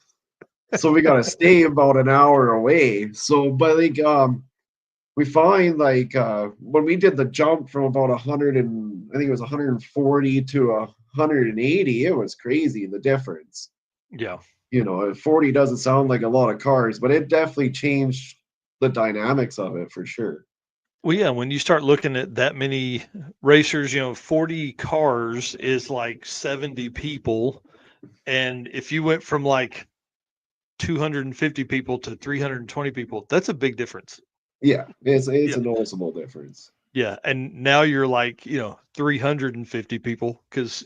So we gotta stay about an hour away. So, but like, we find like when we did the jump from about 100 and I think it was 140 to 180, it was crazy the difference. Yeah. 40 doesn't sound like a lot of cars, but it definitely changed the dynamics of it for sure. Well, yeah, when you start looking at that many racers, 40 cars is like 70 people. And if you went from like 250 people to 320 people, that's a big difference. Yeah, it's Yeah. a noticeable difference. Yeah. And now you're like, 350 people because,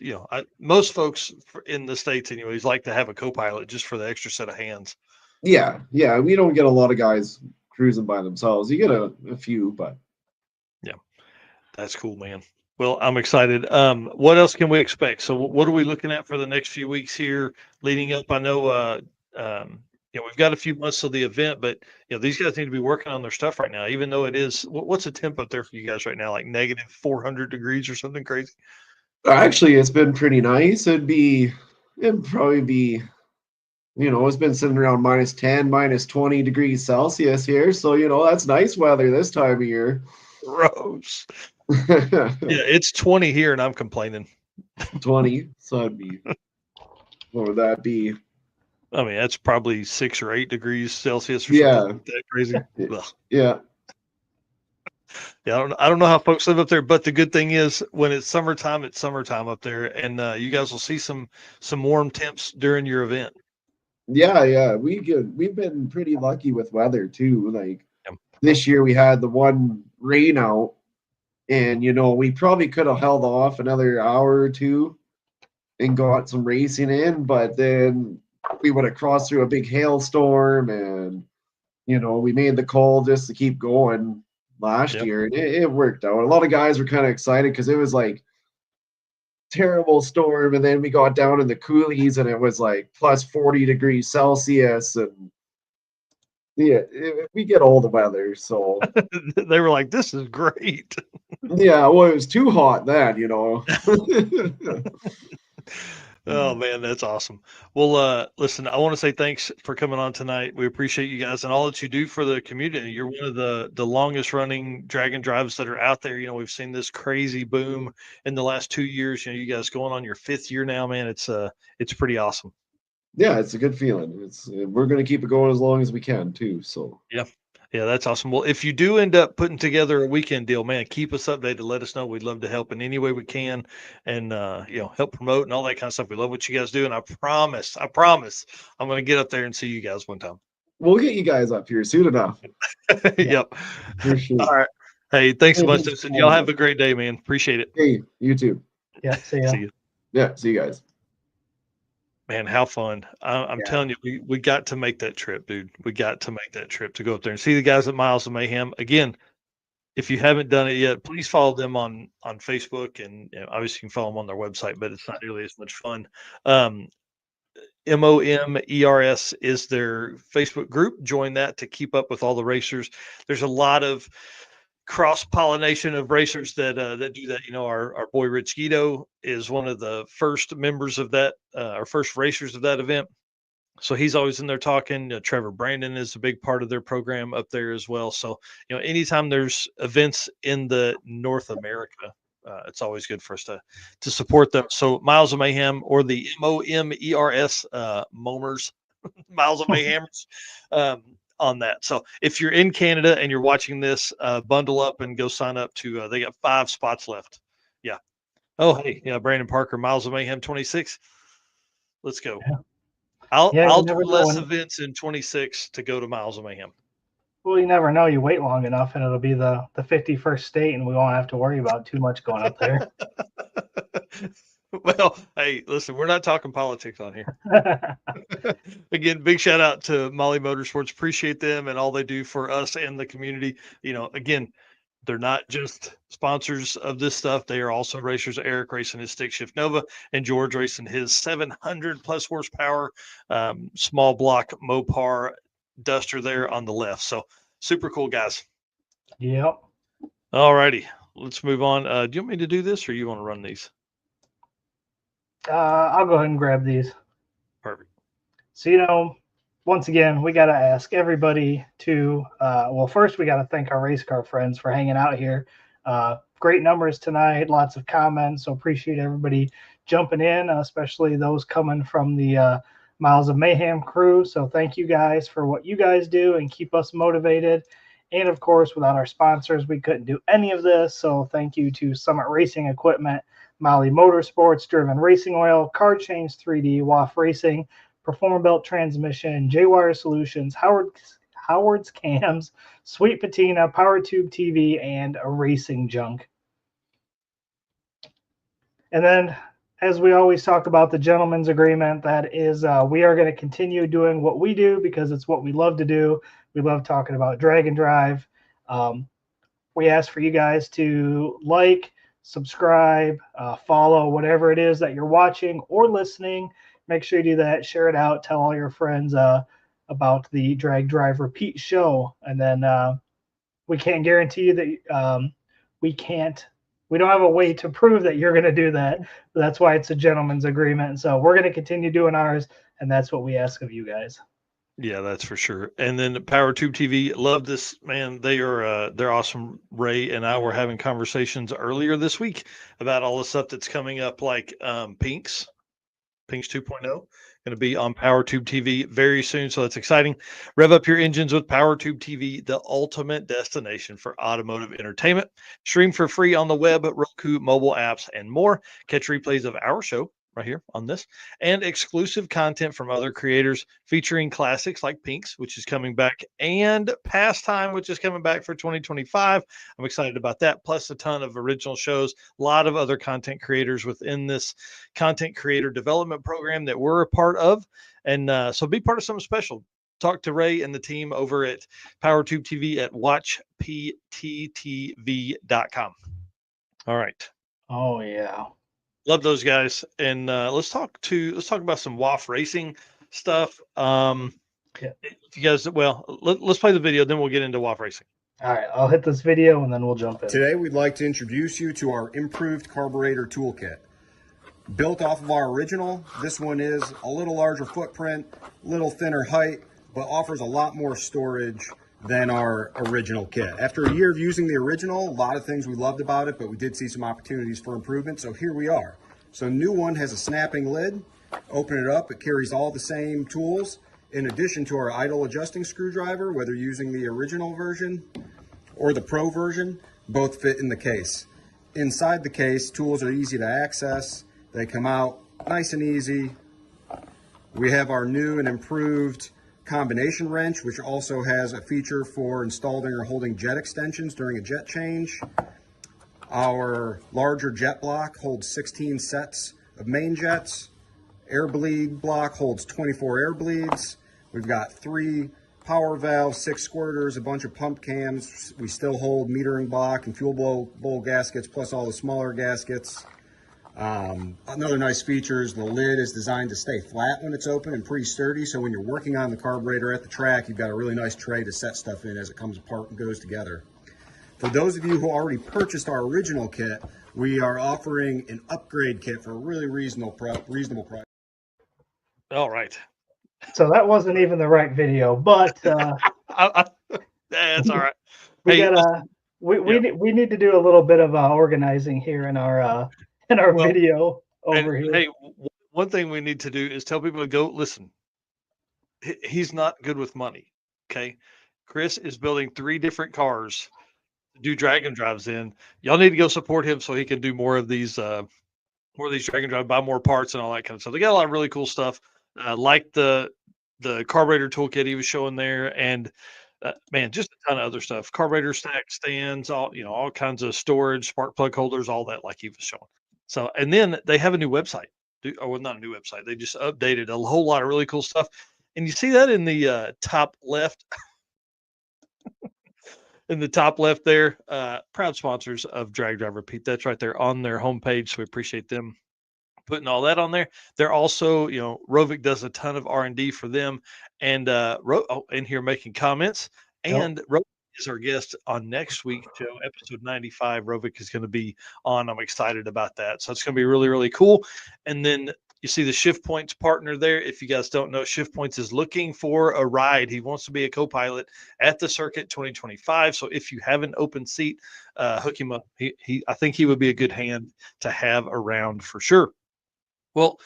most folks in the States, anyways, like to have a co pilot just for the extra set of hands. Yeah, we don't get a lot of guys cruising by themselves. You get a few, but Yeah. That's cool, man. Well, I'm excited. What else can we expect? So, what are we looking at for the next few weeks here leading up? I know, we've got a few months to the event, but these guys need to be working on their stuff right now. Even though it is, what's the temp up there for you guys right now? Like negative 400 degrees or something crazy? actually it's been pretty nice. It'd probably be, it's been sitting around -10, -20 degrees Celsius here. So, that's nice weather this time of year. Gross. Yeah, it's 20 here, and I'm complaining. 20. So it'd be, what would that be? I mean, that's probably 6 or 8 degrees Celsius or Yeah. something like that crazy. Ugh. Yeah. Yeah, I don't know how folks live up there, but the good thing is when it's summertime up there, and you guys will see some warm temps during your event. Yeah. We've been pretty lucky with weather too. Like Yep. this year we had the one rain out, and we probably could have held off another hour or two and got some racing in, but then we would have crossed through a big hailstorm, and we made the call just to keep going last Yep. year, and it worked out. A lot of guys were kind of excited because it was like terrible storm, and then we got down in the coulees and it was like plus 40 degrees Celsius, and yeah, we get all the weather. So They were like, "This is great." yeah, well, it was too hot then. Oh man, that's awesome. Well, listen, I want to say thanks for coming on tonight. We appreciate you guys and all that you do for the community. You're one of the longest running drag and drives that are out there. We've seen this crazy boom in the last 2 years. You guys going on your 5th year now, man. It's pretty awesome. Yeah, it's a good feeling. We're gonna keep it going as long as we can too. So Yeah. Yeah, that's awesome. Well, if you do end up putting together a weekend deal, man, keep us updated. Let us know. We'd love to help in any way we can, and help promote and all that kind of stuff. We love what you guys do, and I promise, I'm going to get up there and see you guys one time. we'll get you guys up here soon enough. Yep. For sure. All right. Hey, thanks so Hey, much, thanks Dustyn. for Y'all having have a great day, man. Appreciate it. Hey, you too. Yeah, see ya. See you. Yeah, see you guys. Man, how fun. I'm Yeah. telling you, we got to make that trip, dude. We got to make that trip to go up there and see the guys at Miles of Mayhem. Again, if you haven't done it yet, please follow them on Facebook, and obviously you can follow them on their website, but it's not nearly as much fun. Um, MOMERS is their Facebook group. Join that to keep up with all the racers. There's a lot of cross pollination of racers that do that. Our boy Rich Guido is one of the first members of that, our first racers of that event. So he's always in there talking. Trevor Brandon is a big part of their program up there as well. So anytime there's events in the North America, it's always good for us to support them. So Miles of Mayhem, or the MOMERS, Momers, Miles of Mayhammers, on that. So if you're in Canada and you're watching this, bundle up and go sign up to. They got 5 spots left. Yeah. Oh hey, yeah, Brandon Parker, Miles of Mayhem 26. Let's go. Yeah. I'll You do never know less when. events in 26 to go to Miles of Mayhem. Well, you never know. You wait long enough, and it'll be the 51st state, and we won't have to worry about too much going up there. Well, hey, listen, we're not talking politics on here. Again, big shout out to Molly Motorsports. Appreciate them and all they do for us and the community. Again, they're not just sponsors of this stuff. They are also racers. Eric racing his stick shift Nova, and George racing his 700 plus horsepower small block Mopar Duster there on the left. So super cool, guys. Yep. All righty, let's move on. Do you want me to do this, or you want to run these? I'll go ahead and grab these. Perfect. So, once again, we got to ask everybody to, well, first we got to thank our race car friends for hanging out here. Great numbers tonight, lots of comments. So appreciate everybody jumping in, especially those coming from the Miles of Mayhem crew. So thank you guys for what you guys do and keep us motivated. And of course, without our sponsors, we couldn't do any of this. So thank you to Summit Racing Equipment, Molly Motorsports, Driven Racing Oil, Car Change 3D, WAF Racing, Perform Belt Transmission, J-Wire Solutions, Howard's Cams, Sweet Patina, Power Tube TV, and a Racing Junk. And then, as we always talk about the gentleman's agreement, that is, we are going to continue doing what we do because it's what we love to do. We love talking about drag and drive. We ask for you guys to like, subscribe, follow, whatever it is that you're watching or listening. Make sure you do that. Share it out. Tell all your friends about the Drag Drive Repeat show. And then we can't guarantee you that we don't have a way to prove that you're going to do that. That's why it's a gentleman's agreement. So we're going to continue doing ours, and that's what we ask of you guys. Yeah, that's for sure. And then Power Tube TV, love this, man. They're awesome. Ray and I were having conversations earlier this week about all the stuff that's coming up, like Pinks 2.0, going to be on Power Tube TV very soon. So that's exciting. Rev up your engines with Power Tube TV, the ultimate destination for automotive entertainment. Stream for free on the web, Roku, mobile apps, and more. Catch replays of our show right here on this, and exclusive content from other creators featuring classics like Pinks, which is coming back, and Pastime, which is coming back for 2025. I'm excited about that, plus a ton of original shows, a lot of other content creators within this content creator development program that we're a part of. And so be part of something special. Talk to Ray and the team over at PowerTube TV at watchpttv.com. All right. Oh, yeah. Love those guys. And let's talk about some WAF racing stuff. If you guys, let's play the video, then we'll get into WAF racing. All right, I'll hit this video and then we'll jump in. Today we'd like to introduce you to our improved carburetor toolkit. Built off of our original, this one is a little larger footprint, a little thinner height, but offers a lot more storage than our original kit. After a year of using the original, a lot of things we loved about it, but we did see some opportunities for improvement, so here we are. So new one has a snapping lid. Open it up, it carries all the same tools, in addition to our idle adjusting screwdriver, whether using the original version or the Pro version, both fit in the case. Inside the case, tools are easy to access. They come out nice and easy. We have our new and improved combination wrench, which also has a feature for installing or holding jet extensions during a jet change. Our larger jet block holds 16 sets of main jets. Air bleed block holds 24 air bleeds. We've got 3 power valves, 6 squirters, a bunch of pump cams. We still hold metering block and fuel bowl gaskets, plus all the smaller gaskets. Another nice feature is the lid is designed to stay flat when it's open and pretty sturdy. So when you're working on the carburetor at the track, you've got a really nice tray to set stuff in as it comes apart and goes together. For those of you who already purchased our original kit, we are offering an upgrade kit for a really reasonable price. All right. So that wasn't even the right video, but That's all right. we Hey, gotta we need to do a little bit of organizing here in our Well, video over and here. hey, one thing we need to do is tell people to go listen. He's not good with money. Okay. Chris is building 3 different cars to do Dragon Drives in. Y'all need to go support him so he can do more of these Dragon Drive, buy more parts and all that kind of stuff. They got a lot of really cool stuff. Like the carburetor toolkit he was showing there, and man, just a ton of other stuff. Carburetor stack stands, all kinds of storage, spark plug holders, all that, like he was showing. So, and then they have a new website. Well, not a new website. They just updated a whole lot of really cool stuff. And you see that in the top left, there. Proud sponsors of Drag Drive Repeat. That's right there on their homepage. So we appreciate them putting all that on there. They're also, Rovic does a ton of R&D for them, and in here making comments. And Rovic is our guest on next week's show, episode 95. Rovic is going to be on. I'm excited about that. So it's going to be really, really cool. And then you see the Shift Points partner there. If you guys don't know, Shift Points is looking for a ride. He wants to be a co-pilot at the circuit 2025. So if you have an open seat, hook him up. I think he would be a good hand to have around for sure. Well,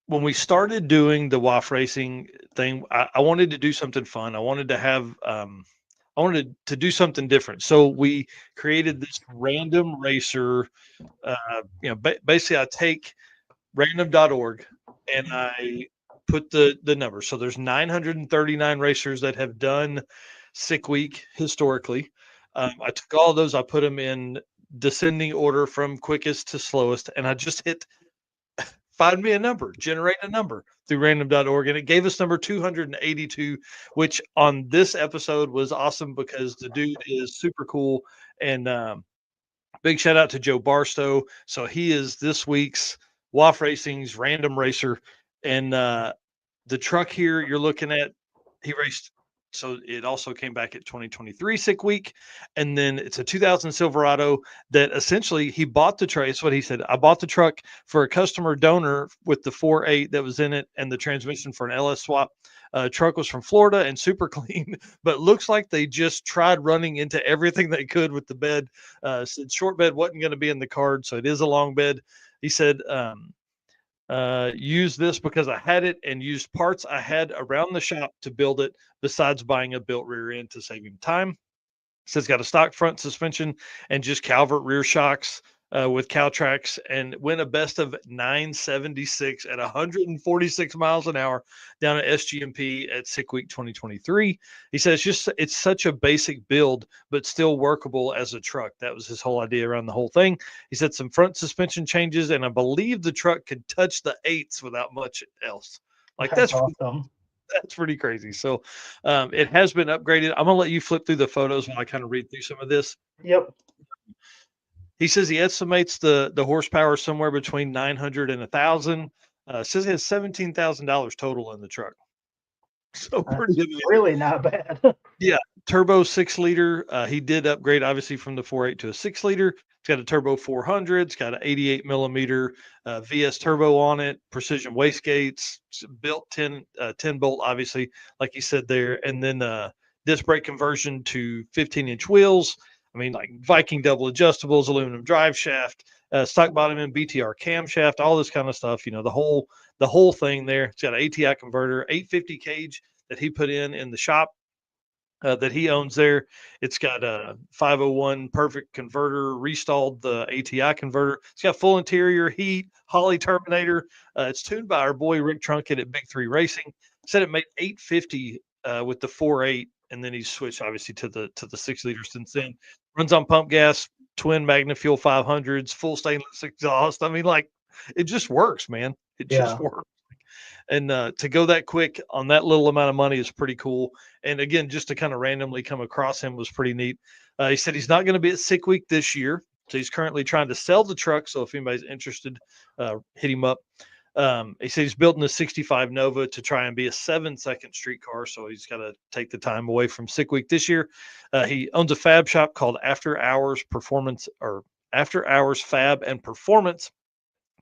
when we started doing the WAF racing thing, I wanted to do something fun. I wanted to do something different. So we created this random racer. Basically, I take random.org and I put the number. So there's 939 racers that have done Sick Week historically. I took all of those, I put them in descending order from quickest to slowest, and I just hit find me a number, generate a number through random.org. And it gave us number 282, which on this episode was awesome because the dude is super cool. And big shout out to Joe Barstow. So he is this week's WAF Racing's random racer. And the truck here you're looking at, he raced. So it also came back at 2023 Sick Week. And then it's a 2000 Silverado that essentially he bought the truck. That's what he said. I bought the truck for a customer donor with the 4.8 that was in it and the transmission for an LS swap. Truck was from Florida and super clean, but looks like they just tried running into everything they could with the bed. Said short bed wasn't going to be in the card. So it is a long bed. He said, use this because I had it and used parts I had around the shop to build it besides buying a built rear end to save him time. Says got a stock front suspension and just Calvert rear shocks with Caltrax, and went a best of 976 at 146 miles an hour down at SGMP at Sick Week 2023. He says it's such a basic build, but still workable as a truck. That was his whole idea around the whole thing. He said some front suspension changes, and I believe the truck could touch the 8s without much else. Like that's awesome. That's pretty crazy. So it has been upgraded. I'm going to let you flip through the photos while I kind of read through some of this. Yep. He says he estimates the horsepower somewhere between 900 and 1,000. Says he has $17,000 total in the truck. So pretty amazing. Really not bad. Yeah. Turbo 6-liter. He did upgrade obviously from the 4.8 to a 6-liter. It's got a turbo 400. It's got an 88 millimeter VS turbo on it. Precision wastegates. Built 10 bolt, obviously, like he said there. And then disc brake conversion to 15-inch wheels. I mean, like Viking double adjustables, aluminum drive shaft, stock bottom and BTR camshaft, all this kind of stuff. The whole thing there. It's got an ATI converter, 850 cage that he put in the shop that he owns there. It's got a 501 perfect converter, restalled the ATI converter. It's got full interior heat, Holley Terminator. It's tuned by our boy Rick Trunket at Big 3 Racing. Said it made 850 with the 4.8. And then he's switched obviously to the 6-liter since then. Runs on pump gas, twin MagnaFuel 500s, full stainless exhaust. I mean, like, it just works, man. It just works. And to go that quick on that little amount of money is pretty cool. And again, just to kind of randomly come across him was pretty neat. He said he's not going to be at Sick Week this year. So he's currently trying to sell the truck. So if anybody's interested, hit him up. He said he's building a 65 Nova to try and be a 7-second street car. So he's got to take the time away from sick week this year. He owns a fab shop called After Hours Fab and Performance.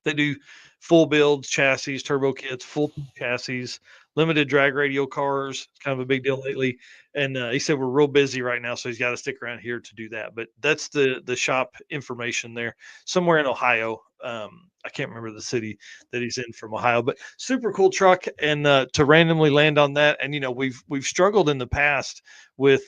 They do full builds, chassis, turbo kits, full chassis, limited drag radial cars. It's kind of a big deal lately. And he said we're real busy right now, so he's got to stick around here to do that. But that's the shop information there, somewhere in Ohio. I can't remember the city that he's in from Ohio, but super cool truck. And to randomly land on that, and we've struggled in the past with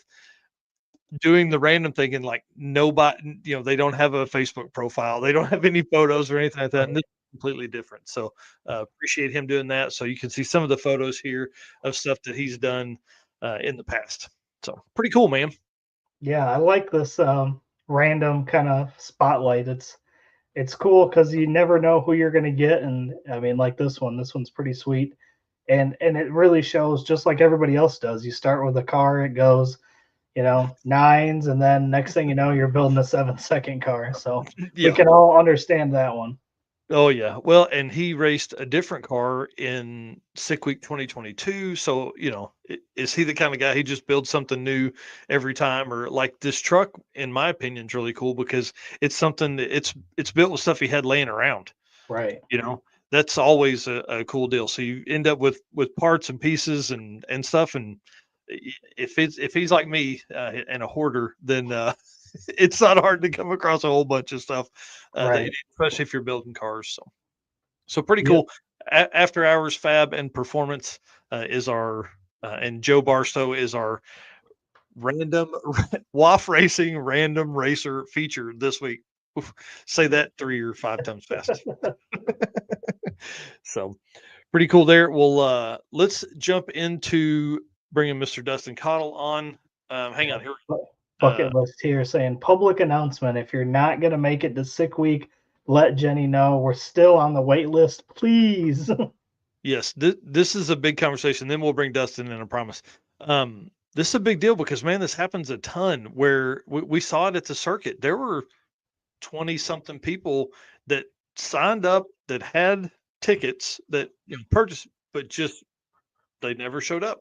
doing the random thing, and like nobody, they don't have a Facebook profile, they don't have any photos or anything like that. And this is completely different. So appreciate him doing that. So you can see some of the photos here of stuff that he's done in the past. So pretty cool, man. Yeah, I like this random kind of spotlight. It's cool because you never know who you're gonna get, and I mean, like this one's pretty sweet, and it really shows just like everybody else does. You start with a car, it goes, nines, and then next thing you know, you're building a 7-second car. So we can all understand that one. Oh yeah. Well, and he raced a different car in Sick Week 2022. So, is he the kind of guy he just builds something new every time? Or like this truck, in my opinion, is really cool because it's something that it's built with stuff he had laying around. Right. That's always a cool deal. So you end up with parts and pieces and stuff. And if he's like me and a hoarder, then it's not hard to come across a whole bunch of stuff, Right. especially if you're building cars. So pretty cool. After Hours Fab and Performance is our, and Joe Barstow is our random WAF Racing random racer feature this week. Oof, say that 3 or 5 times fast. So pretty cool there. Well, let's jump into bringing Mr. Dustyn Caudle on. Hang on here. Bucket list here saying public announcement. If you're not going to make it to sick week, let Jenny know. We're still on the wait list, please. Yes, this is a big conversation. Then we'll bring Dustyn in, I promise. This is a big deal because, man, this happens a ton where we saw it at the circuit. There were 20-something people that signed up that had tickets that purchased, but just they never showed up.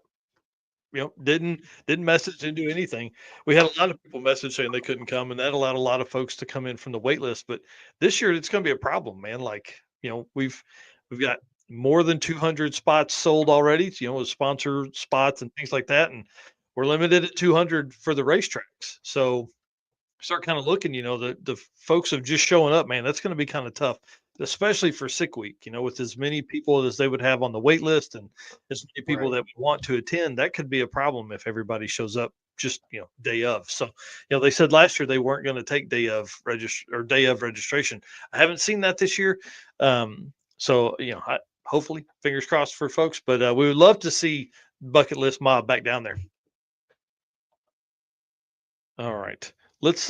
Didn't message, didn't do anything. We had a lot of people message saying they couldn't come, and that allowed a lot of folks to come in from the wait list. But this year it's going to be a problem, man. Like, we've got more than 200 spots sold already, with sponsored spots and things like that. And we're limited at 200 for the racetracks. So start kind of looking, the folks of just showing up, man, that's going to be kind of tough, especially for sick week, with as many people as they would have on the wait list and as many people that want to attend. That could be a problem if everybody shows up just, day of. So, they said last year they weren't going to take day of registration. I haven't seen that this year. So, hopefully fingers crossed for folks, but we would love to see Bucket List Mob back down there. All right. Let's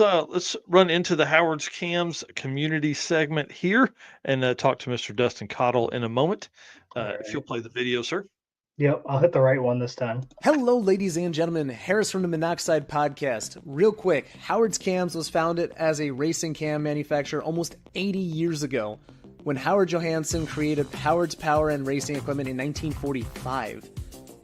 run into the Howard's Cams community segment here and talk to Mr. Dustyn Caudle in a moment. If you'll play the video, sir. Yep, I'll hit the right one this time. Hello, ladies and gentlemen. Harris from the Monoxide Podcast. Real quick, Howard's Cams was founded as a racing cam manufacturer almost 80 years ago when Howard Johansson created Howard's Power and Racing Equipment in 1945.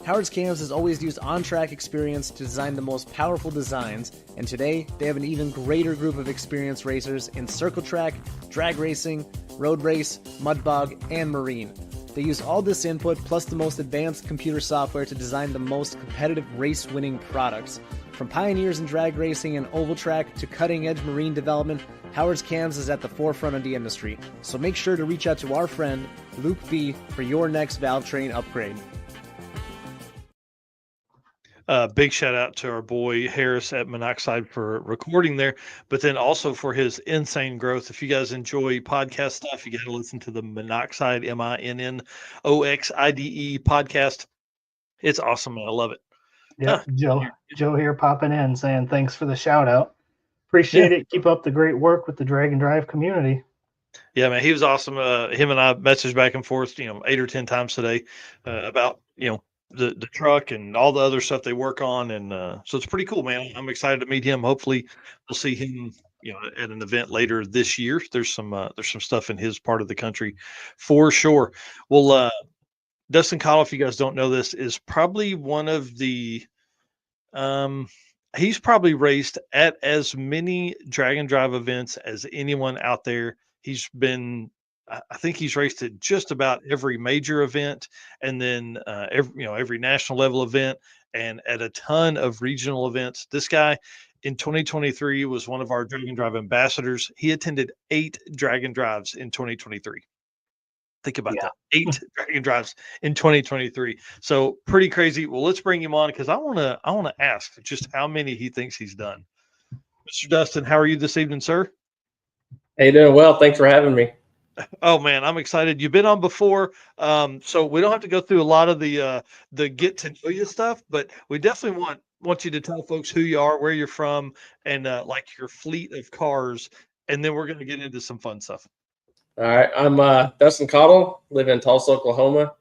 Howard's Cams has always used on-track experience to design the most powerful designs, and today they have an even greater group of experienced racers in circle track, drag racing, road race, mud bog, and marine. They use all this input plus the most advanced computer software to design the most competitive race-winning products. From pioneers in drag racing and oval track to cutting-edge marine development, Howard's Cams is at the forefront of the industry. So make sure to reach out to our friend, Luke B, for your next valve train upgrade. Big shout out to our boy Harris at Monoxide for recording there, but then also for his insane growth. If you guys enjoy podcast stuff, you got to listen to the Monoxide, MINNOXIDE podcast. It's awesome, man. I love it. Yeah, Joe here popping in saying thanks for the shout out. Appreciate it. Keep up the great work with the Drag and Drive community. Yeah, man, he was awesome. Him and I messaged back and forth, 8 or 10 times today about, the truck and all the other stuff they work on, and so it's pretty cool, man. I'm excited to meet him. Hopefully, we'll see him, at an event later this year. There's some stuff in his part of the country, for sure. Well, Dustyn Caudle, if you guys don't know this, is probably one of the he's probably raced at as many drag and drive events as anyone out there. He's been, I think he's raced at just about every major event, and then every national level event, and at a ton of regional events. This guy in 2023 was one of our drag and drive ambassadors. He attended 8 drag and drives in 2023. Think about Yeah. that. 8 Dragon Drives in 2023. So pretty crazy. Well, let's bring him on because I wanna ask just how many he thinks he's done. Mr. Dustyn, how are you this evening, sir? Hey, doing well. Thanks for having me. Oh man, I'm excited. You've been on before, so we don't have to go through a lot of the get to know you stuff, but we definitely want you to tell folks who you are, where you're from, and like your fleet of cars, and then we're gonna get into some fun stuff. All right. I'm Dustyn Caudle, live in Tulsa, Oklahoma.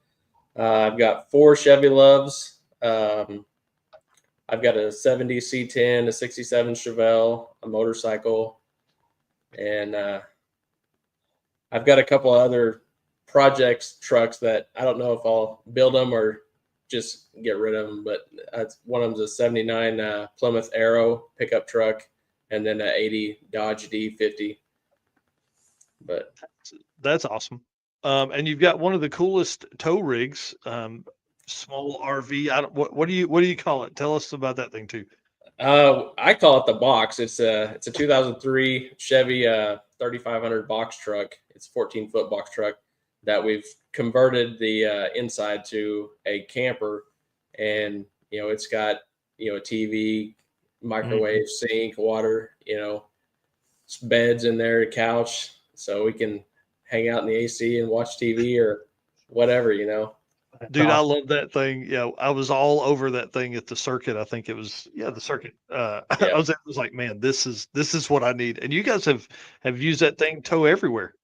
I've got 4 Chevy Loves. I've got a 70 C10, a 67 Chevelle, a motorcycle, and I've got a couple other projects trucks that I don't know if I'll build them or just get rid of them. But one of them's a 79 Plymouth Arrow pickup truck, and then an 80 Dodge D50. But That's awesome. And you've got one of the coolest tow rigs, small RV. I don't what do you call it? Tell us about that thing too. I call it the box. It's a 2003 Chevy 3500 box truck. It's a 14-foot box truck that we've converted the inside to a camper, and it's got a TV, microwave, sink, water, beds in there, a couch, so we can hang out in the AC and watch TV or whatever. Dude, I love that thing. Yeah, I was all over that thing at the circuit. I think it was the circuit. I Yeah. was like, man, this is what I need. And you guys have used that thing tow everywhere.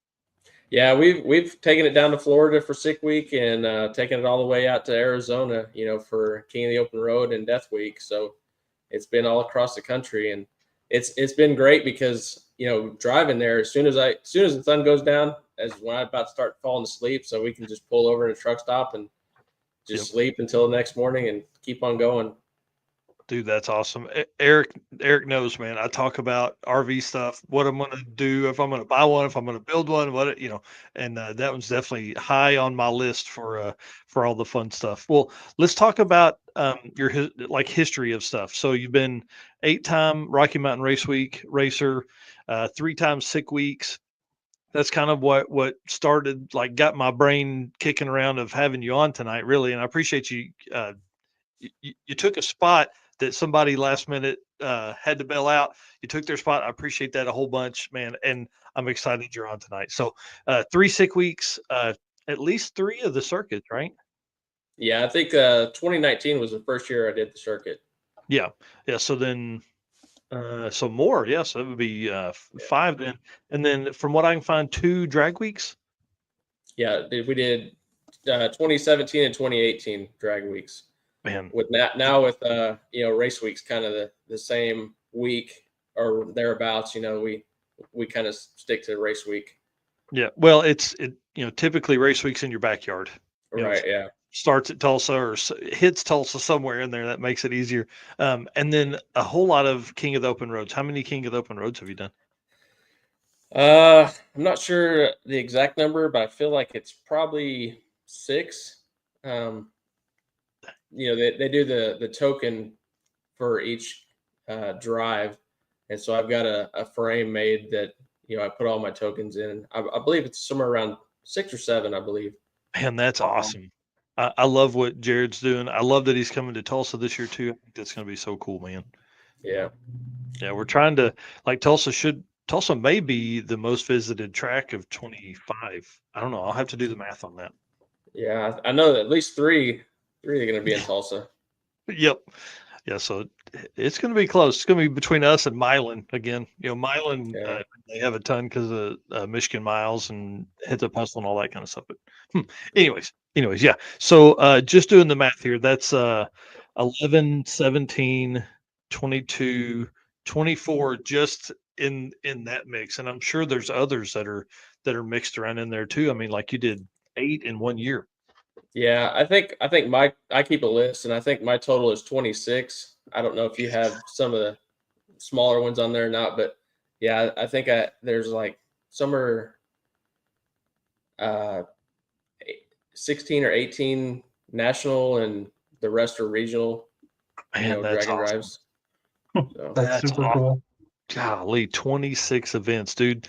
Yeah, we've taken it down to Florida for Sick Week and taken it all the way out to Arizona, for King of the Open Road and Death Week. So it's been all across the country, and it's been great because driving there as soon as the sun goes down is when I'm about to start falling asleep. So we can just pull over in a truck stop and just sleep until the next morning and keep on going. Dude, that's awesome. Eric knows, man. I talk about RV stuff, what I'm going to do, if I'm going to buy one, if I'm going to build one, and that one's definitely high on my list for all the fun stuff. Well, let's talk about your history of stuff. So you've been 8-time Rocky Mountain Race Week racer, 3 times Sick Weeks. That's kind of what started, got my brain kicking around of having you on tonight, really. And I appreciate you. You took a spot that somebody last minute had to bail out. You took their spot. I appreciate that a whole bunch, man. And I'm excited you're on tonight. So 3 Sick Weeks, at least 3 of the circuits, right? Yeah, I think 2019 was the first year I did the circuit. Yeah. So then, so more. Yeah. So it would be 5 then. And then from what I can find, 2 drag weeks. Yeah, we did 2017 and 2018 drag weeks. Man, with now with race weeks kind of the same week or thereabouts, we kind of stick to race week. Yeah, well, it typically race week's in your backyard, right? Yeah, starts at Tulsa or hits Tulsa somewhere in there. That makes it easier. And then a whole lot of King of the Open Roads. How many King of the Open Roads have you done? I'm not sure the exact number, but I feel like it's probably 6. They do the token for each drive, and so I've got a frame made that I put all my tokens in. I believe it's somewhere around 6 or 7, I believe. Man, that's awesome. I love what Jared's doing. I love that he's coming to Tulsa this year too. I think that's going to be so cool, man. Yeah, we're trying to Tulsa may be the most visited track of 25. I don't know. I'll have to do the math on that. Yeah, I know that at least 3 are going to be in Tulsa. Yep. Yeah, so it's going to be close. It's going to be between us and Milan again. Milan, they have a ton because of Michigan Miles and Hit the Hustle and all that kind of stuff. But anyways, anyways, yeah. So just doing the math here, that's 11, 17, 22, 24 just in that mix. And I'm sure there's others that are mixed around in there too. I mean, like you did 8 in 1 year. Yeah, I think I keep a list, and I think my total is 26. I don't know if you have some of the smaller ones on there or not, but yeah, I think there's like some are uh 16 or 18 national, and the rest are regional, Man, that's dragon awesome. drives. So That's super cool. Golly, 26 events, dude.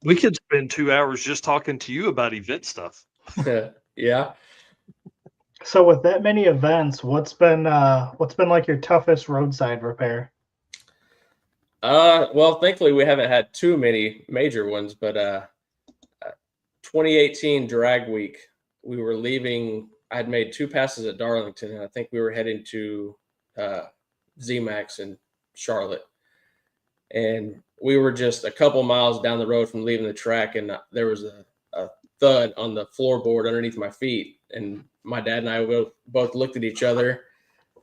We could spend 2 hours just talking to you about event stuff. yeah. So with that many events, what's been like your toughest roadside repair? Well, thankfully we haven't had too many major ones, but 2018 drag week, we were leaving. I had made 2 passes at Darlington, and I think we were heading to ZMAX in Charlotte. And we were just a couple miles down the road from leaving the track, and there was a thud on the floorboard underneath my feet. And my dad and I both looked at each other,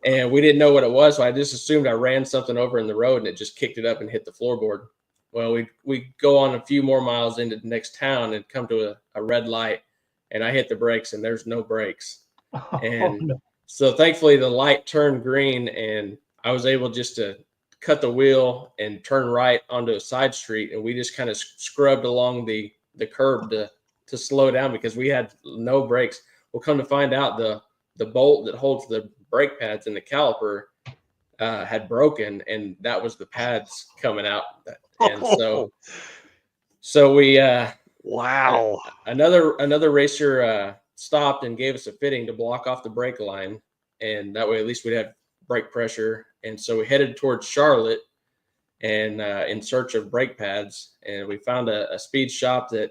and we didn't know what it was. So I just assumed I ran something over in the road, and it just kicked it up and hit the floorboard. Well, we go on a few more miles into the next town and come to a red light, and I hit the brakes, and there's no brakes. And no. so thankfully the light turned green, and I was able just to cut the wheel and turn right onto a side street, and we just kind of scrubbed along the curb to slow down because we had no brakes. We'll come to find out the bolt that holds the brake pads and the caliper had broken, and that was the pads coming out. And so we Wow. another racer stopped and gave us a fitting to block off the brake line, and that way at least we'd have brake pressure. And so we headed towards Charlotte and in search of brake pads, and we found a speed shop that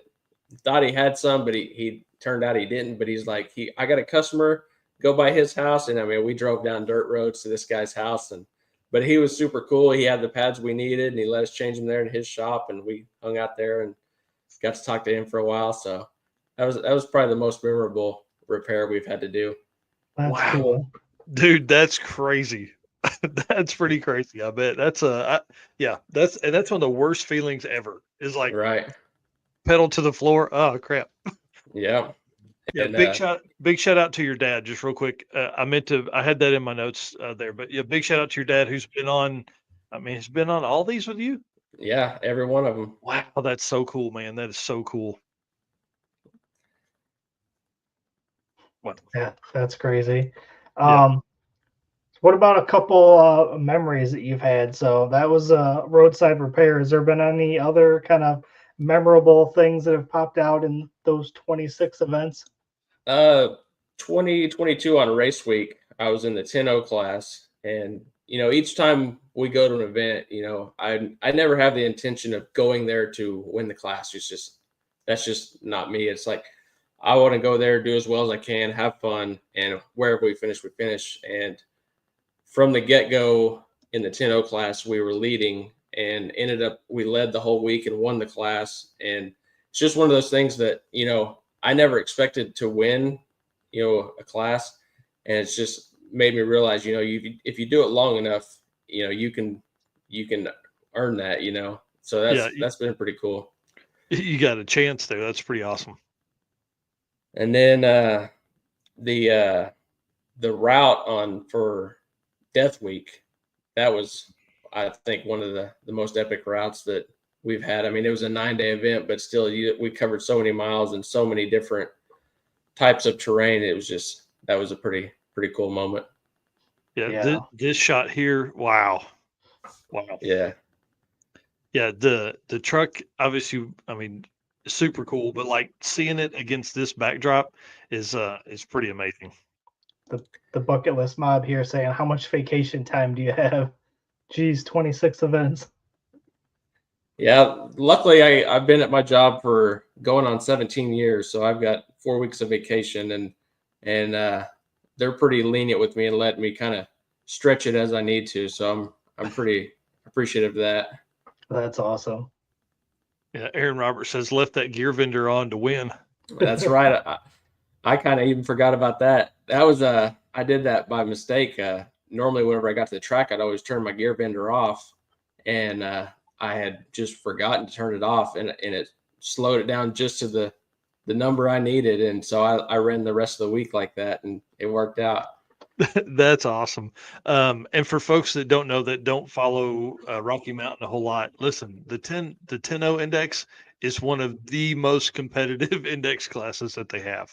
thought he had some, but he turned out he didn't. But he's like, I got a customer, go by his house. And I mean, we drove down dirt roads to this guy's house, but he was super cool. He had the pads we needed, and he let us change them there in his shop, and we hung out there and got to talk to him for a while. So that was probably the most memorable repair we've had to do. That's Wow. cool. Dude, that's crazy. That's pretty crazy. I bet that's that's one of the worst feelings ever. Is like Right. pedal to the floor. Oh crap. Yeah. Yeah, And big shout out to your dad, just real quick. I had that in my notes there, but yeah, big shout out to your dad who's been on. I mean, he's been on all these with you. yeah, every one of them. Wow, that's so cool, man. That is so cool. Wow. Yeah, that's crazy. Yeah. What about a couple memories that you've had? So that was a roadside repair. Has there been any other kind of memorable things that have popped out in those 26 events? 2022 on race week, I was in the 10-0 class, and each time we go to an event, I never have the intention of going there to win the class. That's just not me. It's like I want to go there, do as well as I can, have fun, and wherever we finish, we finish. And from the get-go in the 10-0 class, we were leading and we led the whole week and won the class. And it's just one of those things that, I never expected to win, a class. And it's just made me realize, if you do it long enough, you can earn that, so that's been pretty cool. You got a chance there. That's pretty awesome. And then the route for Death Week, that was, I think, one of the most epic routes that we've had. I mean, it was a 9-day event, but still, we covered so many miles and so many different types of terrain. That was a pretty cool moment. Yeah. This shot here, wow. Yeah. The truck, obviously, I mean, super cool, but like seeing it against this backdrop is pretty amazing. The bucket list mob here saying, how much vacation time do you have? Geez, 26 events. Yeah, luckily I've been at my job for going on 17 years, so I've got 4 weeks of vacation, and they're pretty lenient with me and let me kind of stretch it as I need to. So I'm pretty appreciative of that. That's awesome. Yeah, Aaron Roberts says left that gear vendor on to win. That's right. I kind of even forgot about that. That was I did that by mistake. Normally, whenever I got to the track, I'd always turn my gear bender off, and I had just forgotten to turn it off, and it slowed it down just to the number I needed, and so I ran the rest of the week like that, and it worked out. That's awesome. And for folks that don't know, that don't follow Rocky Mountain a whole lot, listen, the 10.0 index is one of the most competitive index classes that they have.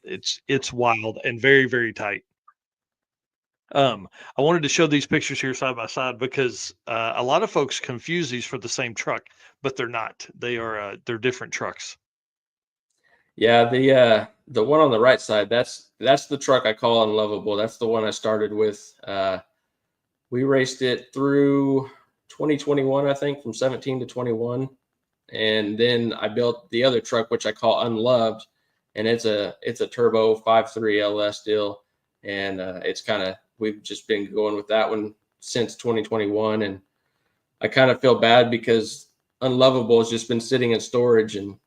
It's wild and very, very tight. I wanted to show these pictures here side by side because a lot of folks confuse these for the same truck, but they're not. They're different trucks. Yeah, the one on the right side, that's the truck I call unlovable. That's the one I started with. We raced it through 2021, I think, from 17 to 21. And then I built the other truck, which I call unloved, and it's a turbo 5.3 LS deal. And we've just been going with that one since 2021. And I kind of feel bad because unlovable has just been sitting in storage, and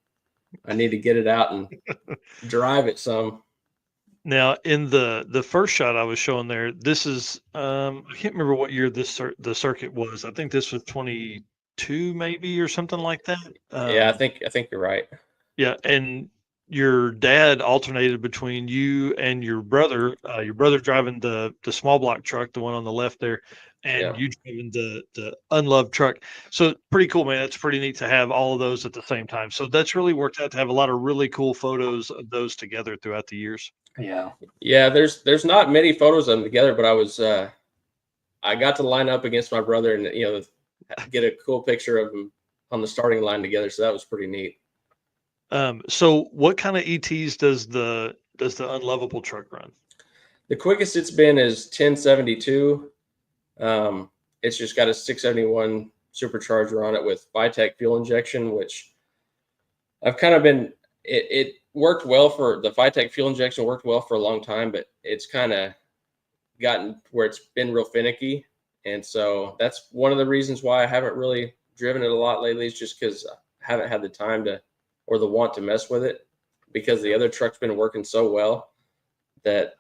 I need to get it out and drive it some. Now, in the first shot I was showing there, this is I can't remember what year the circuit was. I think this was 22 maybe or something like that. Yeah, I think you're right. Yeah, and your dad alternated between you and your brother. Your brother driving the small block truck, the one on the left there, and you driving the unloved truck. So pretty cool, man. It's pretty neat to have all of those at the same time. So that's really worked out to have a lot of really cool photos of those together throughout the years. Yeah. There's not many photos of them together, but I got to line up against my brother and get a cool picture of them on the starting line together. So that was pretty neat. So what kind of ETs does the unlovable truck run? The quickest it's been is 1072. It's just got a 671 supercharger on it with Vitec fuel injection, which I've kind of been. It worked well for the Vitec fuel injection. Worked well for a long time, but it's kind of gotten where it's been real finicky, and so that's one of the reasons why I haven't really driven it a lot lately. Is just because I haven't had the time to or the want to mess with it, because the other truck's been working so well that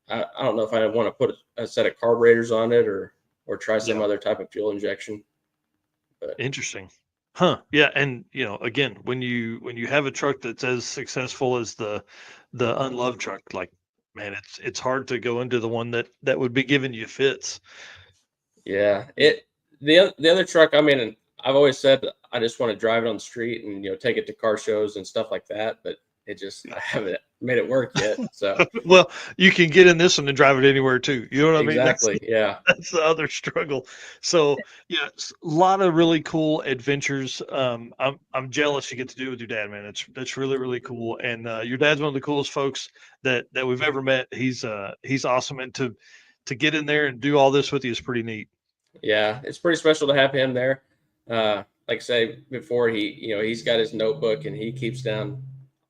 I don't know if I want to put a set of carburetors on it or try some other type of fuel injection. But interesting. Huh. Yeah. And again, when you have a truck that's as successful as the unloved truck, like, man, it's hard to go into the one that would be giving you fits. Yeah. The other truck, I mean, I've always said I just want to drive it on the street and take it to car shows and stuff like that, but I haven't made it work yet. So well, you can get in this one and drive it anywhere too. You know what exactly. I mean? Yeah. That's the other struggle. So yeah, it's a lot of really cool adventures. I'm jealous you get to do it with your dad, man. That's really, really cool. And your dad's one of the coolest folks that we've ever met. He's awesome, and to get in there and do all this with you is pretty neat. Yeah, it's pretty special to have him there. Like I say before, he's got his notebook and he keeps down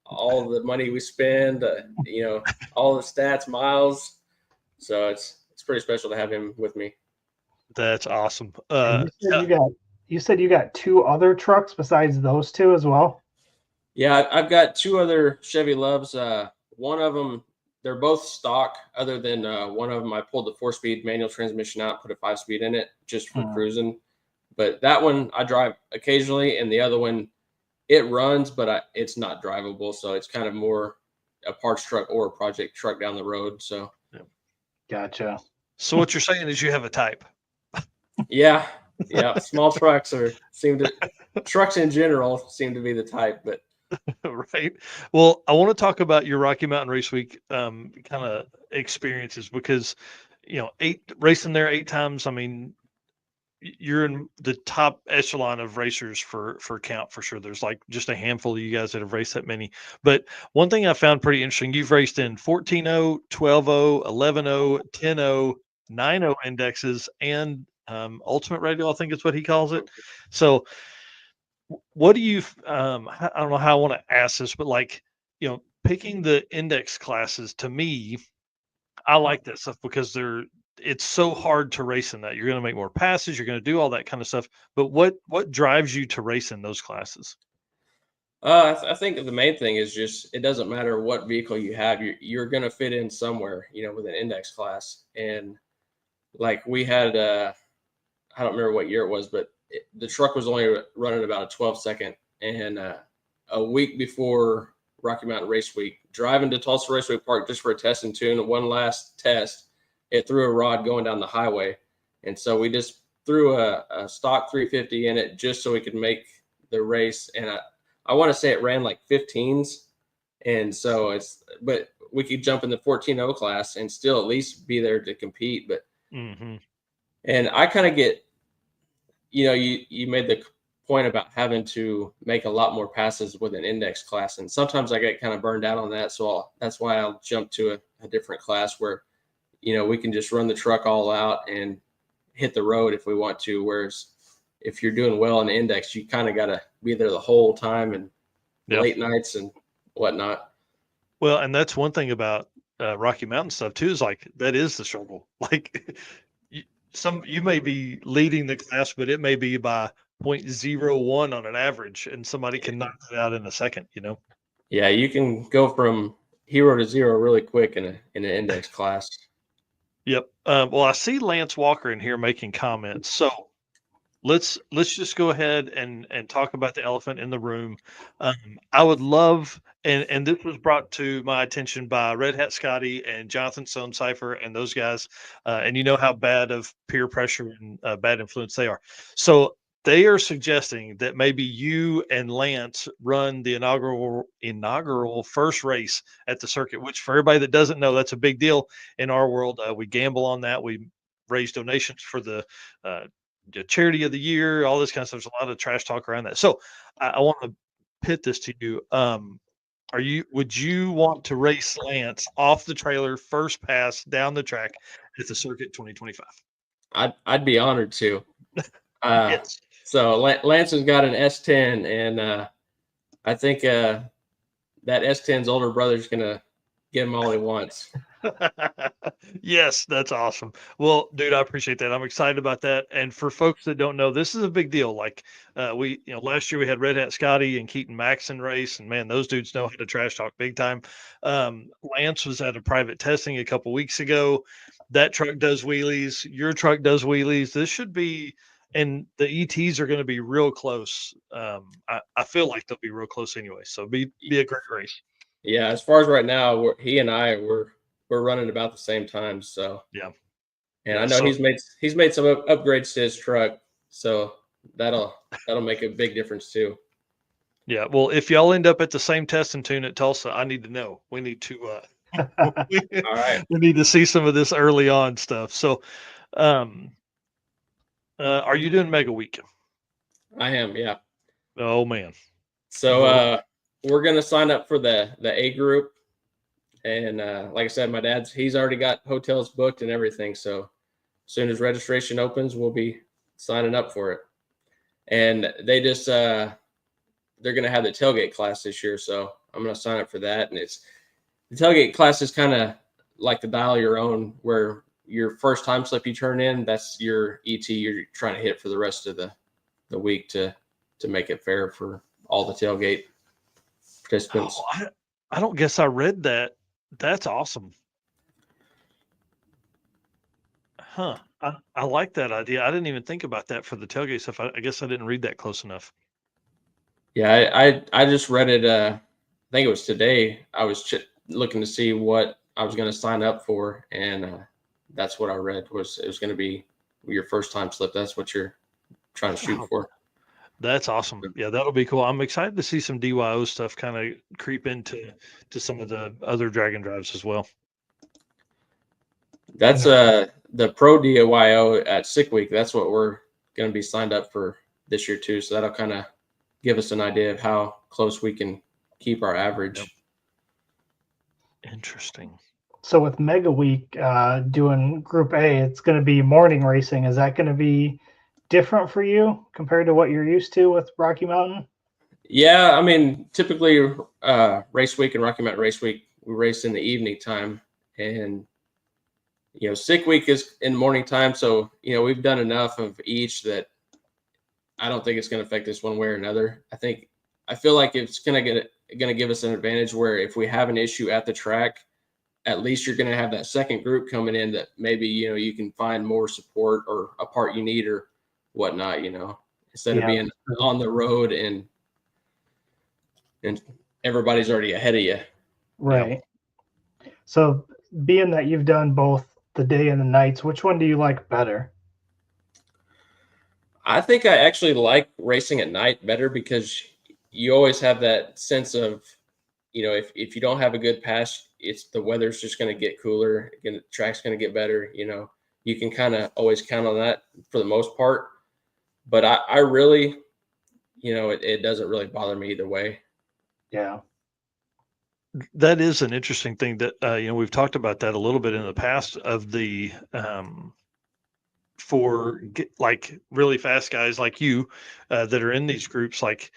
all the money we spend, all the stats, miles. So it's pretty special to have him with me. That's awesome. You said you got two other trucks besides those two as well? Yeah, I've got two other Chevy Loves. One of them, they're both stock, other than one of them I pulled the 4-speed manual transmission out, put a 5-speed in it just for cruising. But that one I drive occasionally, and the other one, it runs, but it's not drivable. So it's kind of more a parts truck or a project truck down the road. So, Gotcha. So what you're saying is you have a type. Yeah. Small trucks trucks in general seem to be the type, but. Right. Well, I want to talk about your Rocky Mountain Race Week kind of experiences, because racing there 8 times. I mean, you're in the top echelon of racers for count for sure. There's like just a handful of you guys that have raced that many. But one thing I found pretty interesting, you've raced in 14.0, 12.0, 11.0, 10.0, 9.0 indexes, and Ultimate Radio, I think is what he calls it. So what do you I don't know how I want to ask this, but like, picking the index classes, to me, I like that stuff because it's so hard to race in that. You're going to make more passes, you're going to do all that kind of stuff. But what drives you to race in those classes? I think the main thing is just it doesn't matter what vehicle you have, you're going to fit in somewhere, with an index class. And like we had, I don't remember what year it was, but the truck was only running about a 12-second. And a week before Rocky Mountain Race Week, driving to Tulsa Raceway Park just for a test and tune, one last test, it threw a rod going down the highway. And so we just threw a stock 350 in it just so we could make the race. And I want to say it ran like 15s. And so but we could jump in the 14.0 class and still at least be there to compete. But, and I kind of get, you made the point about having to make a lot more passes with an index class. And sometimes I get kind of burned out on that. So that's why I'll jump to a different class where, we can just run the truck all out and hit the road if we want to. Whereas if you're doing well in the index, you kind of got to be there the whole time and late nights and whatnot. Well, and that's one thing about Rocky Mountain stuff too, is like, that is the struggle. Like you may be leading the class, but it may be by 0.01 on an average, and somebody can knock it out in a second, Yeah, you can go from hero to zero really quick in an index class. Yep. Well, I see Lance Walker in here making comments. So let's just go ahead and talk about the elephant in the room. I would love, and this was brought to my attention by Red Hat Scotty and Jonathan Sonecipher and those guys. And you know how bad of peer pressure and bad influence they are. So they are suggesting that maybe you and Lance run the inaugural first race at the circuit, which for everybody that doesn't know, that's a big deal in our world. We gamble on that. We raise donations for the charity of the year, all this kind of stuff. There's a lot of trash talk around that. So I want to pit this to you. Would you want to race Lance off the trailer first pass down the track at the circuit 2025? I'd be honored to. Yes. So Lance has got an S10, and I think that S10's older brother's gonna give him all he wants. Yes, that's awesome. Well, dude, I appreciate that. I'm excited about that. And for folks that don't know, this is a big deal. Like last year we had Red Hat Scotty and Keaton Maxon race, and man, those dudes know how to trash talk big time. Lance was at a private testing a couple weeks ago. That truck does wheelies. Your truck does wheelies. This should be, and the ETs are going to be real close. I feel like they'll be real close anyway. So be a great race. Yeah, as far as right now, he and I we're running about the same time. So yeah, and I know he's made some upgrades to his truck, so that'll make a big difference too. Yeah, well, if y'all end up at the same test and tune at Tulsa, I need to know. We need to all right. We need to see some of this early on stuff. So are you doing Mega Week? I am, yeah. Oh man. So we're gonna sign up for the A group. And like I said, my he's already got hotels booked and everything. So as soon as registration opens, we'll be signing up for it. And they just, they're going to have the tailgate class this year. So I'm going to sign up for that. And the tailgate class is kind of like the dial your own, where your first time slip you turn in, that's your ET you're trying to hit for the rest of the week to make it fair for all the tailgate participants. Oh, I don't guess I read that. That's awesome. Huh. I like that idea. I didn't even think about that for the tailgate stuff. I guess I didn't read that close enough. Yeah, I just read it. I think it was today. I was looking to see what I was going to sign up for, and that's what I read it was going to be your first time slip. That's what you're trying to shoot for. That's awesome. Yeah, that'll be cool. I'm excited to see some DYO stuff kind of creep into some of the other Dragon drives as well. That's the Pro DYO at Sick Week. That's what we're going to be signed up for this year too. So that'll kind of give us an idea of how close we can keep our average. Yep. Interesting. So with Mega Week doing Group A, it's going to be morning racing. Is that going to be different for you compared to what you're used to with Rocky Mountain? Yeah, I mean, typically race week and Rocky Mountain Race Week, we race in the evening time, and Sick Week is in the morning time. So we've done enough of each that I don't think it's going to affect us one way or another. I think I feel like it's gonna give us an advantage where if we have an issue at the track, at least you're gonna have that second group coming in that maybe you can find more support or a part you need or whatnot. Instead of being on the road and everybody's already ahead of you. Right. So, being that you've done both the day and the nights, which one do you like better? I think I actually like racing at night better because you always have that sense of, if you don't have a good pass, the weather's just going to get cooler. Again, the track's going to get better. You can kind of always count on that for the most part. But I really, it doesn't really bother me either way. Yeah. That is an interesting thing that, we've talked about that a little bit in the past of the, like really fast guys like you that are in these groups, like